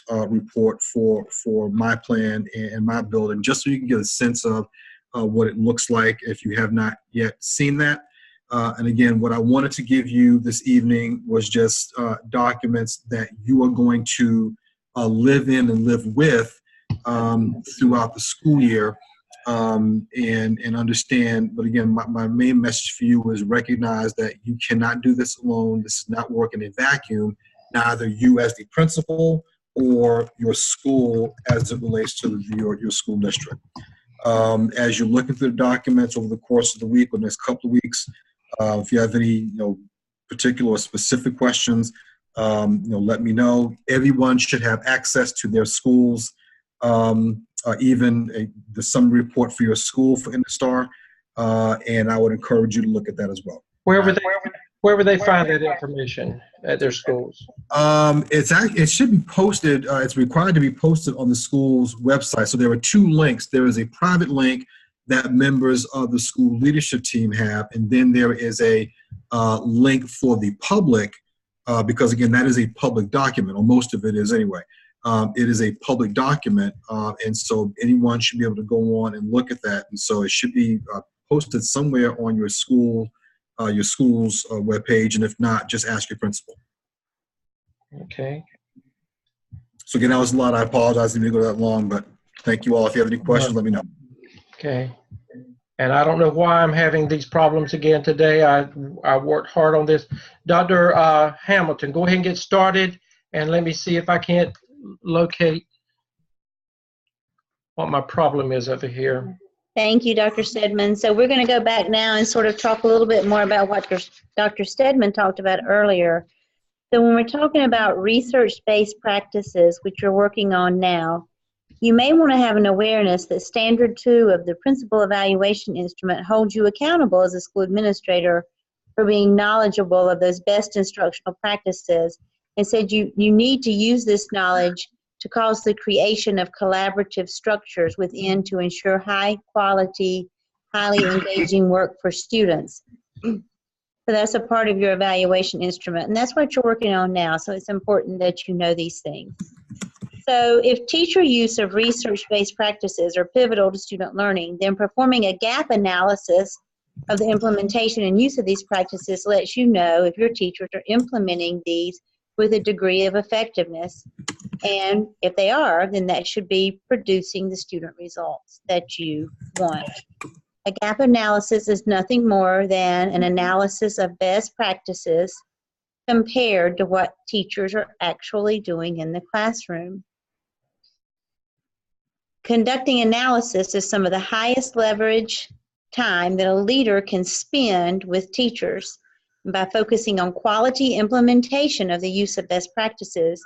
Speaker 2: report for my plan and my building, just so you can get a sense of what it looks like if you have not yet seen that. And again, what I wanted to give you this evening was just documents that you are going to live in and live with throughout the school year. And understand, but again, my main message for you is recognize that you cannot do this alone. This is not work in a vacuum, neither you as the principal or your school as it relates to your school district. As you're looking through the documents over the course of the week or the next couple of weeks, if you have any particular or specific questions, let me know. Everyone should have access to their schools, even the summary report for your school for InterStar, and I would encourage you to look at that as well.
Speaker 1: Where would they find that information at their schools?
Speaker 2: It should be posted. It's required to be posted on the school's website. So there are two links. There is a private link that members of the school leadership team have, and then there is a link for the public, because again, that is a public document, or most of it is anyway. It is a public document, and so anyone should be able to go on and look at that. And so it should be posted somewhere on your school's webpage, and if not, just ask your principal.
Speaker 1: Okay.
Speaker 2: So again, that was a lot. I apologize if it didn't go that long, but thank you all. If you have any questions, let me know.
Speaker 1: Okay. And I don't know why I'm having these problems again today. I worked hard on this. Dr. Hamilton, go ahead and get started, and let me see if I can't locate what my problem is over here.
Speaker 3: Thank you, Dr. Stedman. So we're going to go back now and sort of talk a little bit more about what Dr. Stedman talked about earlier. So when we're talking about research-based practices, which you're working on now, you may want to have an awareness that Standard 2 of the Principal Evaluation Instrument holds you accountable as a school administrator for being knowledgeable of those best instructional practices, and said you need to use this knowledge to cause the creation of collaborative structures within to ensure high quality, highly engaging work for students. So that's a part of your evaluation instrument, and that's what you're working on now, so it's important that you know these things. So if teacher use of research-based practices are pivotal to student learning, then performing a gap analysis of the implementation and use of these practices lets you know if your teachers are implementing these with a degree of effectiveness. And if they are, then that should be producing the student results that you want. A gap analysis is nothing more than an analysis of best practices compared to what teachers are actually doing in the classroom. Conducting analysis is some of the highest leverage time that a leader can spend with teachers. By focusing on quality implementation of the use of best practices,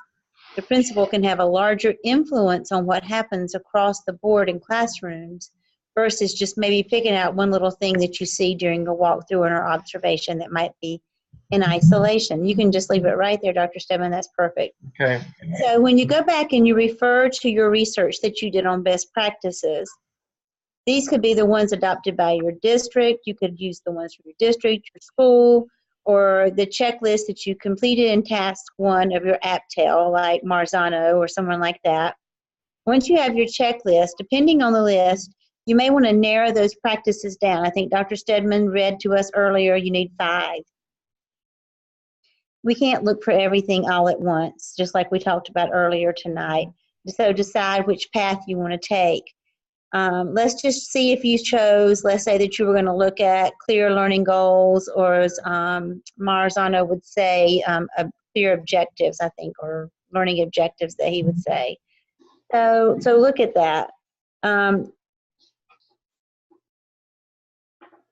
Speaker 3: the principal can have a larger influence on what happens across the board in classrooms versus just maybe picking out one little thing that you see during a walkthrough or observation that might be in isolation. You can just leave it right there, Dr. Stedman. That's perfect.
Speaker 1: Okay.
Speaker 3: So when you go back and you refer to your research that you did on best practices, these could be the ones adopted by your district. You could use the ones from your district, your school, or the checklist that you completed in task 1 of your APTEL, like Marzano or someone like that. Once you have your checklist, depending on the list, you may want to narrow those practices down. I think Dr. Stedman read to us earlier, you need 5. We can't look for everything all at once, just like we talked about earlier tonight. So decide which path you want to take. Let's just see if you chose, let's say that you were going to look at clear learning goals, or as Marzano would say, clear objectives, I think, or learning objectives that he would say. So look at that.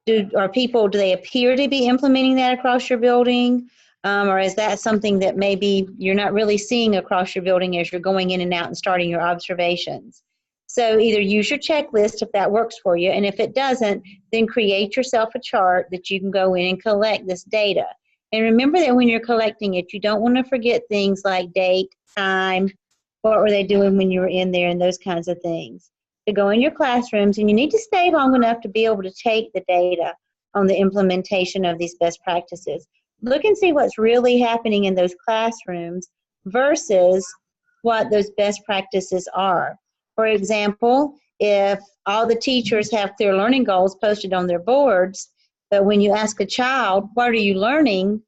Speaker 3: do they appear to be implementing that across your building? Or is that something that maybe you're not really seeing across your building as you're going in and out and starting your observations? So either use your checklist if that works for you, and if it doesn't, then create yourself a chart that you can go in and collect this data. And remember that when you're collecting it, you don't want to forget things like date, time, what were they doing when you were in there, and those kinds of things. To go in your classrooms, and you need to stay long enough to be able to take the data on the implementation of these best practices. Look and see what's really happening in those classrooms versus what those best practices are. For example, if all the teachers have clear learning goals posted on their boards, but when you ask a child, what are you learning?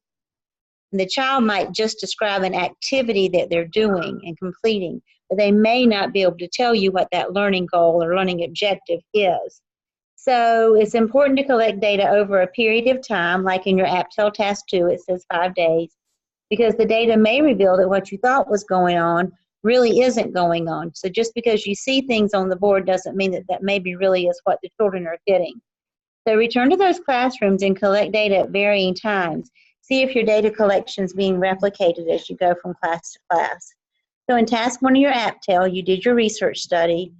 Speaker 3: The child might just describe an activity that they're doing and completing, but they may not be able to tell you what that learning goal or learning objective is. So it's important to collect data over a period of time, like in your APTEL Task 2, it says 5 days, because the data may reveal that what you thought was going on really isn't going on. So just because you see things on the board doesn't mean that that maybe really is what the children are getting. So return to those classrooms and collect data at varying times. See if your data collection is being replicated as you go from class to class. So in task 1 of your APTEL, you did your research study,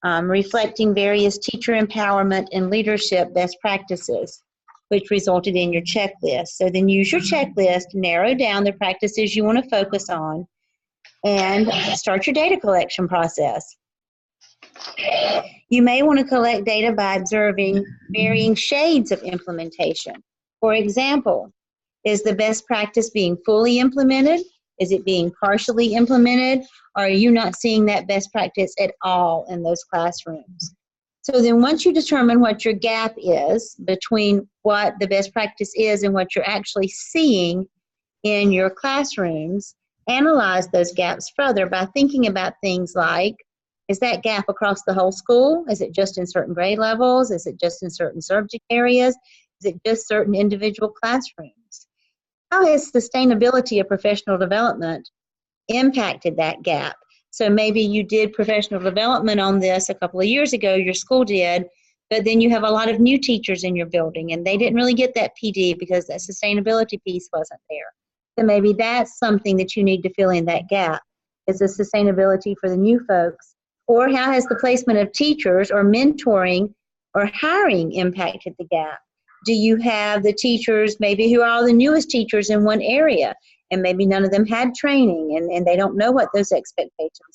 Speaker 3: reflecting various teacher empowerment and leadership best practices, which resulted in your checklist. So then use your checklist, narrow down the practices you want to focus on, and start your data collection process. You may want to collect data by observing varying shades of implementation. For example, is the best practice being fully implemented? Is it being partially implemented? Or are you not seeing that best practice at all in those classrooms? So then once you determine what your gap is between what the best practice is and what you're actually seeing in your classrooms, analyze those gaps further by thinking about things like, is that gap across the whole school? Is it just in certain grade levels? Is it just in certain subject areas? Is it just certain individual classrooms? How has sustainability of professional development impacted that gap? So maybe you did professional development on this a couple of years ago, your school did, but then you have a lot of new teachers in your building and they didn't really get that PD because that sustainability piece wasn't there. So maybe that's something that you need to fill in that gap, is the sustainability for the new folks. Or how has the placement of teachers or mentoring or hiring impacted the gap? Do you have the teachers maybe who are all the newest teachers in one area and maybe none of them had training and they don't know what those expectations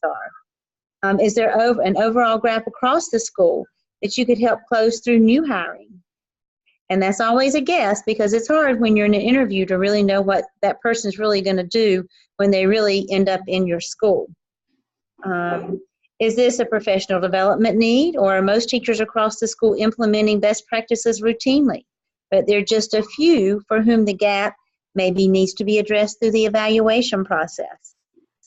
Speaker 3: are? Is there an overall gap across the school that you could help close through new hiring? And that's always a guess because it's hard when you're in an interview to really know what that person's really going to do when they really end up in your school. Is this a professional development need, or are most teachers across the school implementing best practices routinely? But there are just a few for whom the gap maybe needs to be addressed through the evaluation process.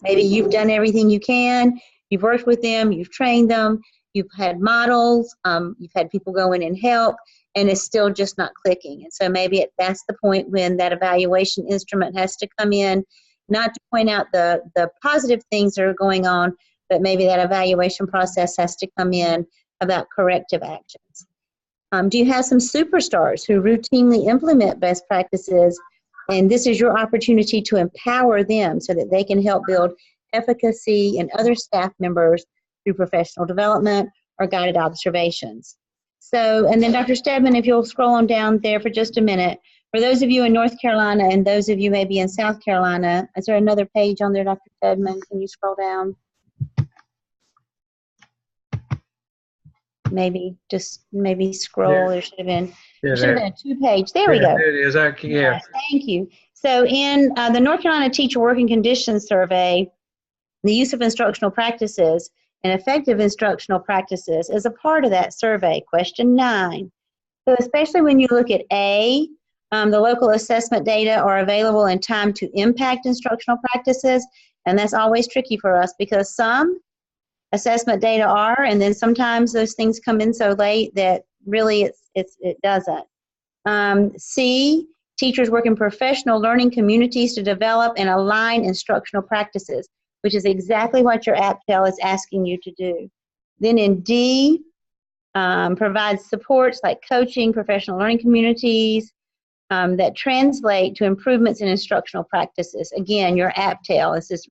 Speaker 3: Maybe you've done everything you can, you've worked with them, you've trained them, you've had models, you've had people go in and help, and it's still just not clicking. And so maybe that's the point when that evaluation instrument has to come in, not to point out the positive things that are going on, but maybe that evaluation process has to come in about corrective actions. Do you have some superstars who routinely implement best practices, and this is your opportunity to empower them so that they can help build efficacy in other staff members through professional development or guided observations? So, and then Dr. Stedman, if you'll scroll on down there for just a minute, for those of you in North Carolina and those of you maybe in South Carolina, is there another page on there, Dr. Stedman? Can you scroll down? Maybe scroll.
Speaker 1: Yeah.
Speaker 3: There should have been
Speaker 1: Yeah,
Speaker 3: a 2-page. There we go.
Speaker 1: It is. Yeah.
Speaker 3: Yes, thank you. So in the North Carolina Teacher Working Conditions Survey, the use of instructional practices and effective instructional practices is a part of that survey, question 9. So especially when you look at A, the local assessment data are available in time to impact instructional practices, and that's always tricky for us because some assessment data are, and then sometimes those things come in so late that really it doesn't. C, teachers work in professional learning communities to develop and align instructional practices, which is exactly what your APTEL is asking you to do. Then in D, provides supports like coaching, professional learning communities that translate to improvements in instructional practices. Again, your APTEL is just,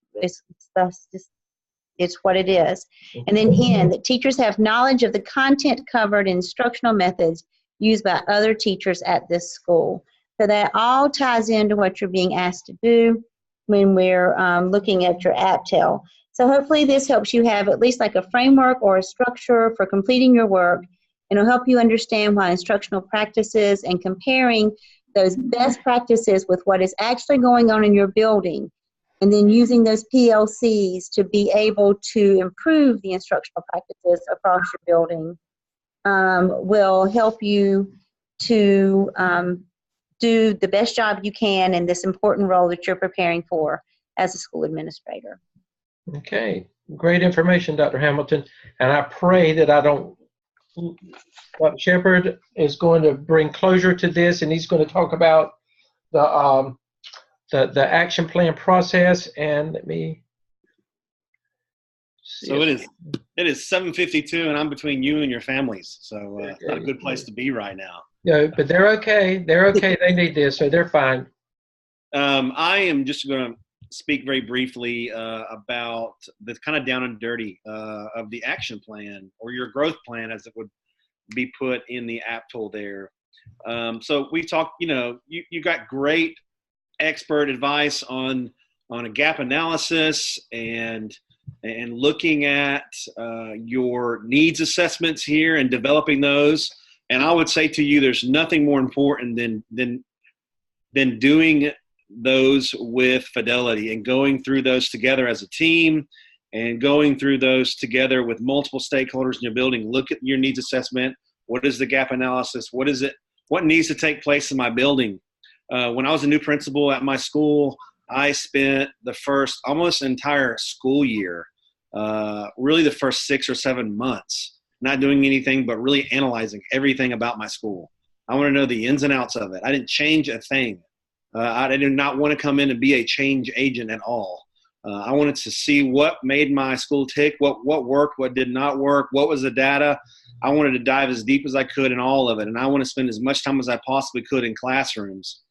Speaker 3: it's what it is. And then N, that teachers have knowledge of the content covered in instructional methods used by other teachers at this school. So that all ties into what you're being asked to do when we're looking at your APTEL. So hopefully this helps you have at least like a framework or a structure for completing your work, and it'll help you understand why instructional practices and comparing those best practices with what is actually going on in your building, and then using those PLCs to be able to improve the instructional practices across your building will help you to do the best job you can in this important role that you're preparing for as a school administrator.
Speaker 1: Okay, great information, Dr. Hamilton. And I pray that I don't, Dr. Shepherd is going to bring closure to this, and he's going to talk about the action plan process. And let me see.
Speaker 4: So it is 7:52, and I'm between you and your families. So it's not a good place to be right now.
Speaker 1: Yeah, but they're okay. They're okay. They need this, so they're fine.
Speaker 4: I am just going to speak very briefly about the kind of down and dirty of the action plan, or your growth plan as it would be put in the APTEL there. So we talked, you got great expert advice on a gap analysis and looking at your needs assessments here and developing those. And I would say to you, there's nothing more important than doing those with fidelity and going through those together as a team and going through those together with multiple stakeholders in your building. Look at your needs assessment. What is the gap analysis? What is it? What needs to take place in my building? When I was a new principal at my school, I spent the first almost entire school year, really the first 6 or 7 months, not doing anything but really analyzing everything about my school. I want to know the ins and outs of it. I didn't change a thing. I did not want to come in and be a change agent at all. I wanted to see what made my school tick, what worked, what did not work, what was the data. I wanted to dive as deep as I could in all of it, and I want to spend as much time as I possibly could in classrooms.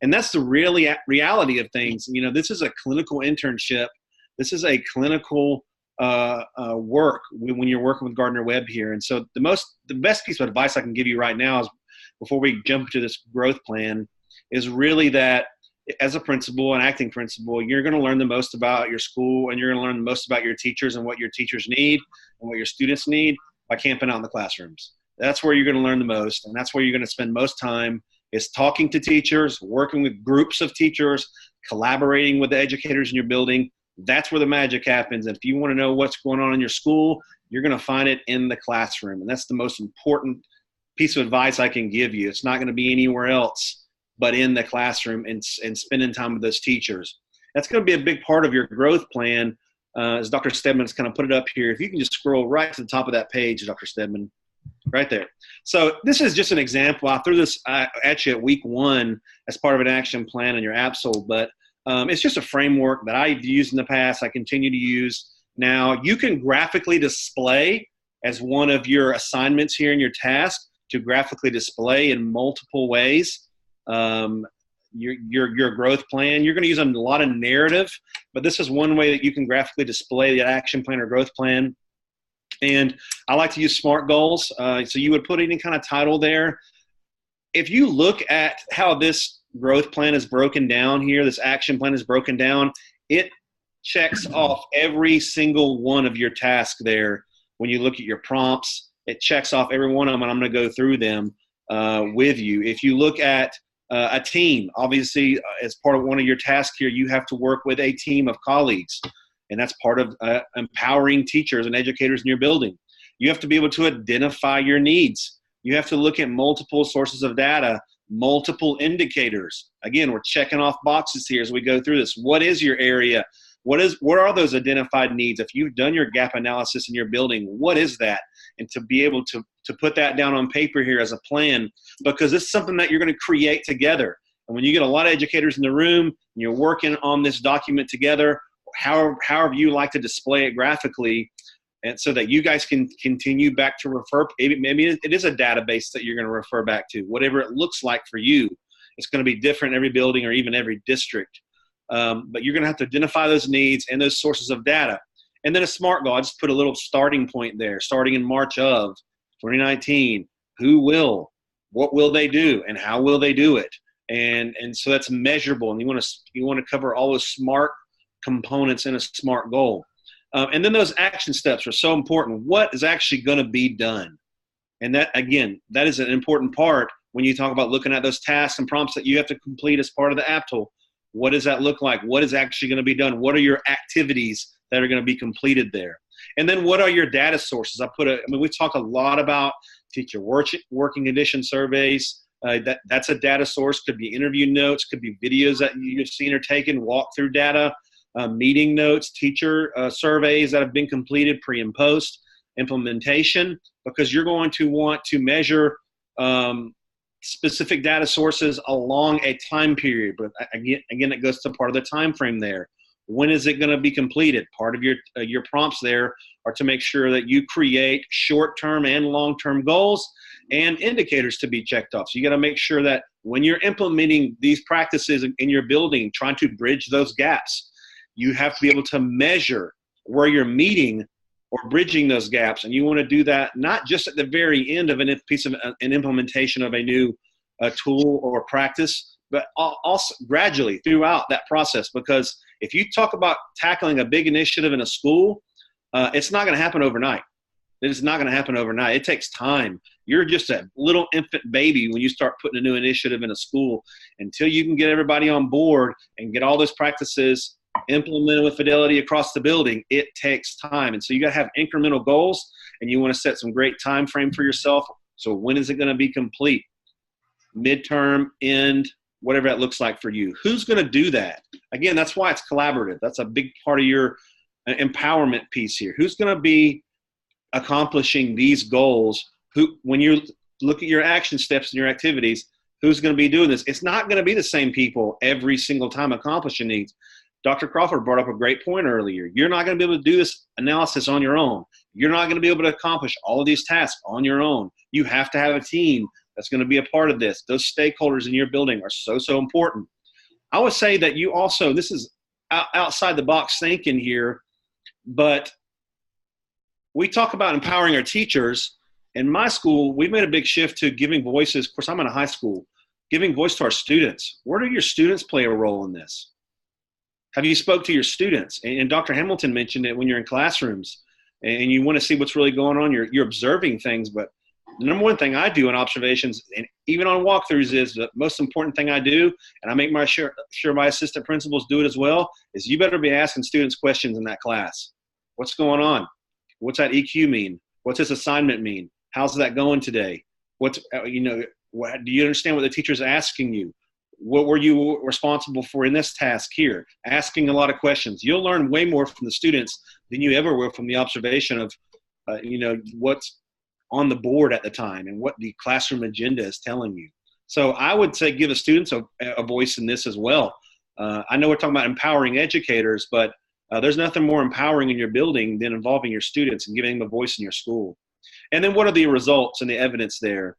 Speaker 4: And that's the reality of things. This is a clinical internship. This is a clinical work when you're working with Gardner-Webb here. And so the best piece of advice I can give you right now is, before we jump to this growth plan, is really that as a principal, an acting principal, you're going to learn the most about your school, and you're going to learn the most about your teachers and what your teachers need and what your students need by camping out in the classrooms. That's where you're going to learn the most, and that's where you're going to spend most time, is talking to teachers, working with groups of teachers, collaborating with the educators in your building. That's where the magic happens. And if you want to know what's going on in your school, you're going to find it in the classroom. And that's the most important piece of advice I can give you. It's not going to be anywhere else but in the classroom and spending time with those teachers. That's going to be a big part of your growth plan, as Dr. Stedman's kind of put it up here. If you can just scroll right to the top of that page, Dr. Stedman, right there. So this is just an example. I threw this at you at week 1 as part of an action plan in your APSL, but it's just a framework that I've used in the past. I continue to use now. You can graphically display as one of your assignments here in your task, to graphically display in multiple ways your growth plan. You're going to use a lot of narrative, but this is one way that you can graphically display the action plan or growth plan. And I like to use SMART goals. So you would put any kind of title there. If you look at how this growth plan is broken down here, this action plan is broken down, it checks off every single one of your tasks there. When you look at your prompts, it checks off every one of them, and I'm going to go through them with you. If you look at a team, obviously, as part of one of your tasks here, you have to work with a team of colleagues, and that's part of empowering teachers and educators in your building. You have to be able to identify your needs. You have to look at multiple sources of data, multiple indicators. Again, we're checking off boxes here as we go through this. What is your area? What are those identified needs? If you've done your gap analysis in your building, what is that? And to be able to put that down on paper here as a plan, because this is something that you're going to create together. And when you get a lot of educators in the room and you're working on this document together, however you like to display it graphically, and so that you guys can continue back to refer. Maybe it is a database that you're going to refer back to. Whatever it looks like for you, it's going to be different in every building or even every district. But you're going to have to identify those needs and those sources of data. And then a SMART goal, I just put a little starting point there, starting in March of 2019. What will they do, and how will they do it? And so that's measurable, and you want to cover all those SMART components in a SMART goal. And then those action steps are so important. What is actually going to be done? And that, again, that is an important part when you talk about looking at those tasks and prompts that you have to complete as part of the app tool. What does that look like? What is actually going to be done? What are your activities that are going to be completed there? And then what are your data sources? We talk a lot about teacher working condition surveys. That's a data source. Could be interview notes, could be videos that you've seen or taken, walkthrough data, meeting notes, teacher surveys that have been completed pre and post implementation, because you're going to want to measure specific data sources along a time period. But again, it goes to part of the time frame there. When is it going to be completed? Part of your prompts there are to make sure that you create short-term and long-term goals and indicators to be checked off. So you got to make sure that when you're implementing these practices in your building, trying to bridge those gaps, you have to be able to measure where you're meeting or bridging those gaps. And you want to do that not just at the very end of an implementation of a new tool or practice, but also gradually throughout that process. Because if you talk about tackling a big initiative in a school, it's not going to happen overnight. It's not going to happen overnight. It takes time. You're just a little infant baby when you start putting a new initiative in a school. Until you can get everybody on board and get all those practices implemented with fidelity across the building, it takes time. And so you got to have incremental goals, and you want to set some great time frame for yourself. So when is it going to be complete? Midterm, end, whatever that looks like for you. Who's going to do that? Again, that's why it's collaborative. That's a big part of your empowerment piece here. Who's going to be accomplishing these goals? When you look at your action steps and your activities, who's going to be doing this? It's not going to be the same people every single time accomplishing these. Dr. Crawford brought up a great point earlier. You're not going to be able to do this analysis on your own. You're not going to be able to accomplish all of these tasks on your own. You have to have a team that's going to be a part of this. Those stakeholders in your building are so important. I would say that you also, this is outside the box thinking here, but we talk about empowering our teachers. In my school, we made a big shift to giving voices. Of course, I'm in a high school, giving voice to our students. Where do your students play a role in this? Have you spoke to your students? And Dr. Hamilton mentioned it when you're in classrooms and you want to see what's really going on. You're observing things, but the number one thing I do in observations and even on walkthroughs is the most important thing I do, and I make sure my assistant principals do it as well, is you better be asking students questions in that class. What's going on? What's that EQ mean? What's this assignment mean? How's that going today? Do you understand what the teacher's asking you? What were you responsible for in this task here? Asking a lot of questions. You'll learn way more from the students than you ever will from the observation of, what's on the board at the time and what the classroom agenda is telling you. So I would say give the students a voice in this as well. I know we're talking about empowering educators, but there's nothing more empowering in your building than involving your students and giving them a voice in your school. And then what are the results and the evidence there?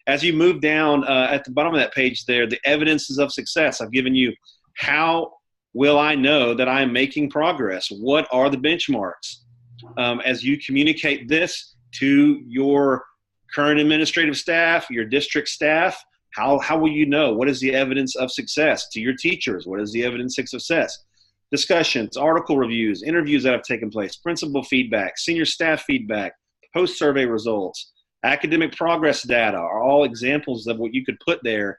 Speaker 4: As you move down at the bottom of that page there, the evidences of success. I've given you how will I know that I am making progress? What are the benchmarks? As you communicate this to your current administrative staff, your district staff, how will you know? What is the evidence of success? To your teachers, what is the evidence of success? Discussions, article reviews, interviews that have taken place, principal feedback, senior staff feedback, post-survey results. Academic progress data are all examples of what you could put there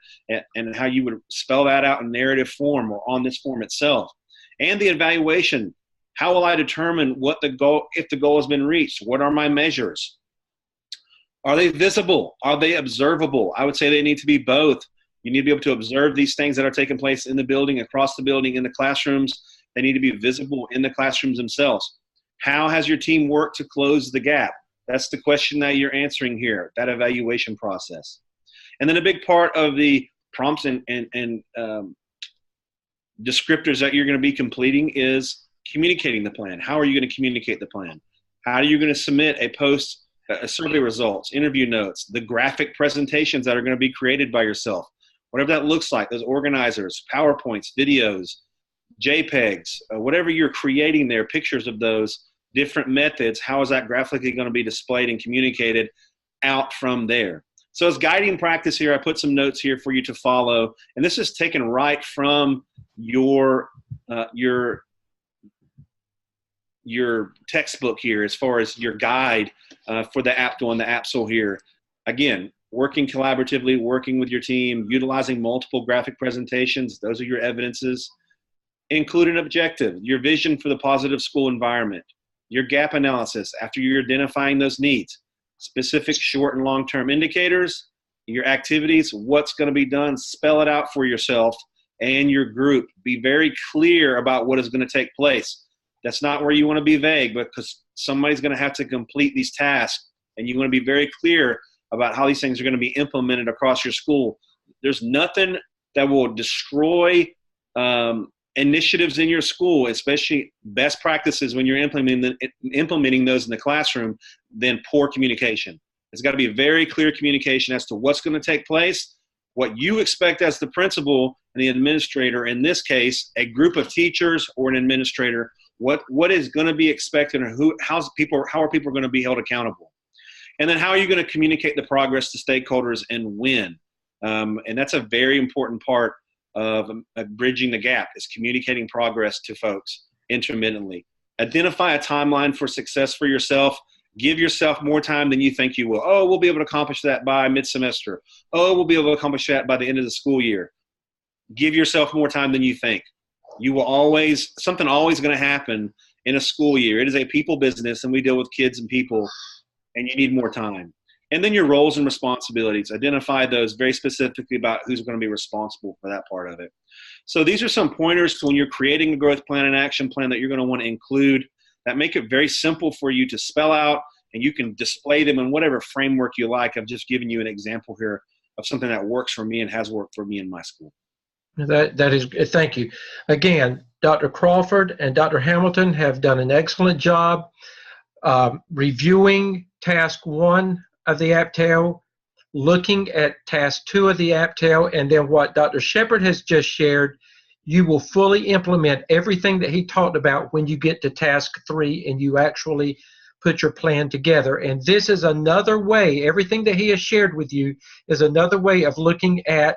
Speaker 4: and how you would spell that out in narrative form or on this form itself. And the evaluation. How will I determine what the goal, if the goal has been reached? What are my measures? Are they visible? Are they observable? I would say they need to be both. You need to be able to observe these things that are taking place in the building, across the building, in the classrooms. They need to be visible in the classrooms themselves. How has your team worked to close the gap? That's the question that you're answering here, that evaluation process. And then a big part of the prompts and descriptors that you're going to be completing is communicating the plan. How are you going to communicate the plan? How are you going to submit a survey results, interview notes, the graphic presentations that are going to be created by yourself, whatever that looks like, those organizers, PowerPoints, videos, JPEGs, whatever you're creating there, pictures of those different methods, how is that graphically going to be displayed and communicated out from there? So as guiding practice here, I put some notes here for you to follow, and this is taken right from your textbook here as far as your guide for the APTL and the APSL here. Again, working collaboratively, working with your team, utilizing multiple graphic presentations. Those are your evidences. Include an objective, your vision for the positive school environment, your gap analysis after you're identifying those needs, specific short and long-term indicators, your activities, what's going to be done, spell it out for yourself and your group. Be very clear about what is going to take place. That's not where you want to be vague, because somebody's going to have to complete these tasks, and you want to be very clear about how these things are going to be implemented across your school. There's nothing that will destroy initiatives in your school, especially best practices when you're implementing those in the classroom, than poor communication. It's got to be very clear communication as to what's going to take place, what you expect as the principal and the administrator, in this case, a group of teachers or an administrator, what is going to be expected, and how are people going to be held accountable? And then how are you going to communicate the progress to stakeholders and when? And that's a very important part of bridging the gap, is communicating progress to folks intermittently. Identify a timeline for success for yourself. Give yourself more time than you think you will. Oh, we'll be able to accomplish that by mid-semester. Oh, we'll be able to accomplish that by the end of the school year. Give yourself more time than you think. Something always going to happen in a school year. It is a people business, and we deal with kids and people, and you need more time. And then your roles and responsibilities. Identify those very specifically about who's going to be responsible for that part of it. So these are some pointers to when you're creating a growth plan and action plan that you're going to want to include, that make it very simple for you to spell out, and you can display them in whatever framework you like. I've just given you an example here of something that works for me and has worked for me in my school.
Speaker 1: That is, thank you. Again, Dr. Crawford and Dr. Hamilton have done an excellent job reviewing task 1 of the APTL, looking at task 2 of the APTL, and then what Dr. Shepard has just shared. You will fully implement everything that he talked about when you get to task 3 and you actually put your plan together. And this is another way, everything that he has shared with you is another way of looking at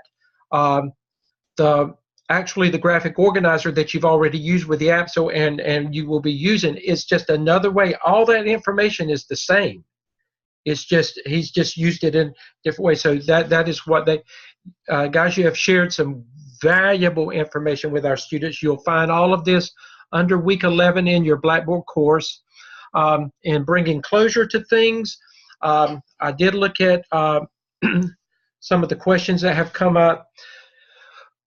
Speaker 1: the graphic organizer that you've already used with the APSL and you will be using. Is just another way. All that information is the same. It's just he's just used it in different ways. So that is what they guys, you have shared some valuable information with our students. You'll find all of this under week 11 in your Blackboard course. And bringing closure to things, I did look at some of the questions that have come up.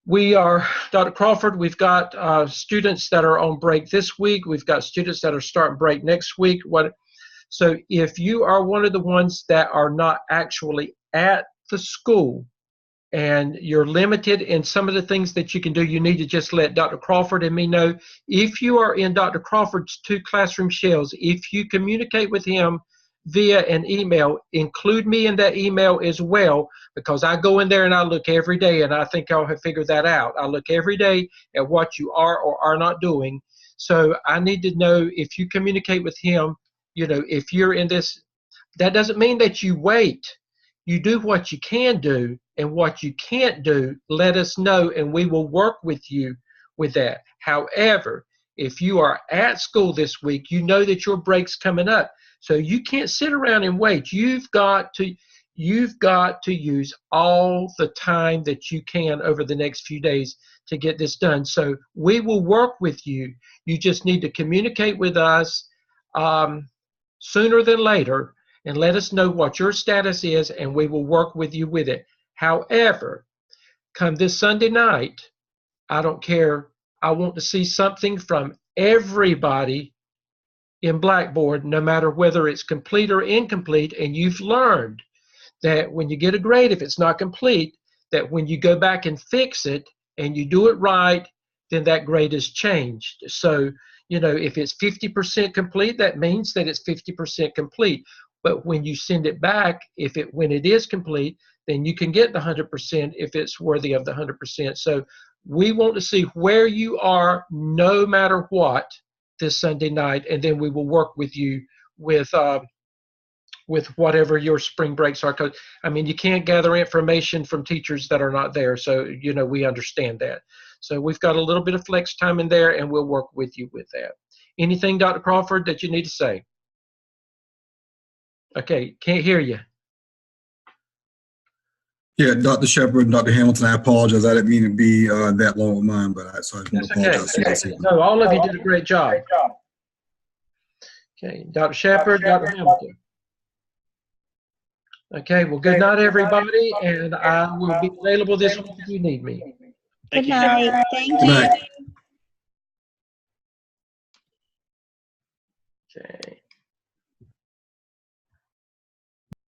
Speaker 1: We are, Dr. Crawford, we've got students that are on break this week. We've got students that are starting break next week. So if you are one of the ones that are not actually at the school and you're limited in some of the things that you can do, you need to just let Dr. Crawford and me know. If you are in Dr. Crawford's 2 classroom shells, if you communicate with him via an email, include me in that email as well, because I go in there and I look every day, and I think y'all have figured that out. I look every day at what you are or are not doing. So I need to know if you communicate with him, if you're in this. That doesn't mean that you wait. You do what you can do, and what you can't do, let us know, and we will work with you with that. However, if you are at school this week, you know that your break's coming up. So you can't sit around and wait. You've got to use all the time that you can over the next few days to get this done. So we will work with you. You just need to communicate with us sooner than later and let us know what your status is, and we will work with you with it. However, come this Sunday night, I don't care. I want to see something from everybody in Blackboard, no matter whether it's complete or incomplete. And you've learned that when you get a grade, if it's not complete, that when you go back and fix it and you do it right, then that grade is changed. So You know, if it's 50% complete, that means that it's 50% complete. But when you send it back, when it is complete, then you can get the 100% if it's worthy of the 100%. So we want to see where you are no matter what this Sunday night, and then we will work with you with whatever your spring breaks are. 'Cause, I mean, you can't gather information from teachers that are not there. So, you know, we understand that. So we've got a little bit of flex time in there, and we'll work with you with that. Anything, Dr. Crawford, that you need to say? Okay, can't hear you.
Speaker 2: Yeah, Dr. Shepard and Dr. Hamilton, I apologize. I didn't mean to be that long with mine, but I want to apologize to you guys.
Speaker 1: No, all of you did a great job. Okay, Dr. Shepard, Dr. Hamilton. Okay, well, good night, everybody, and I will be available this week if you need me.
Speaker 3: Good night. Thank
Speaker 2: Good night.
Speaker 3: you.
Speaker 1: Okay.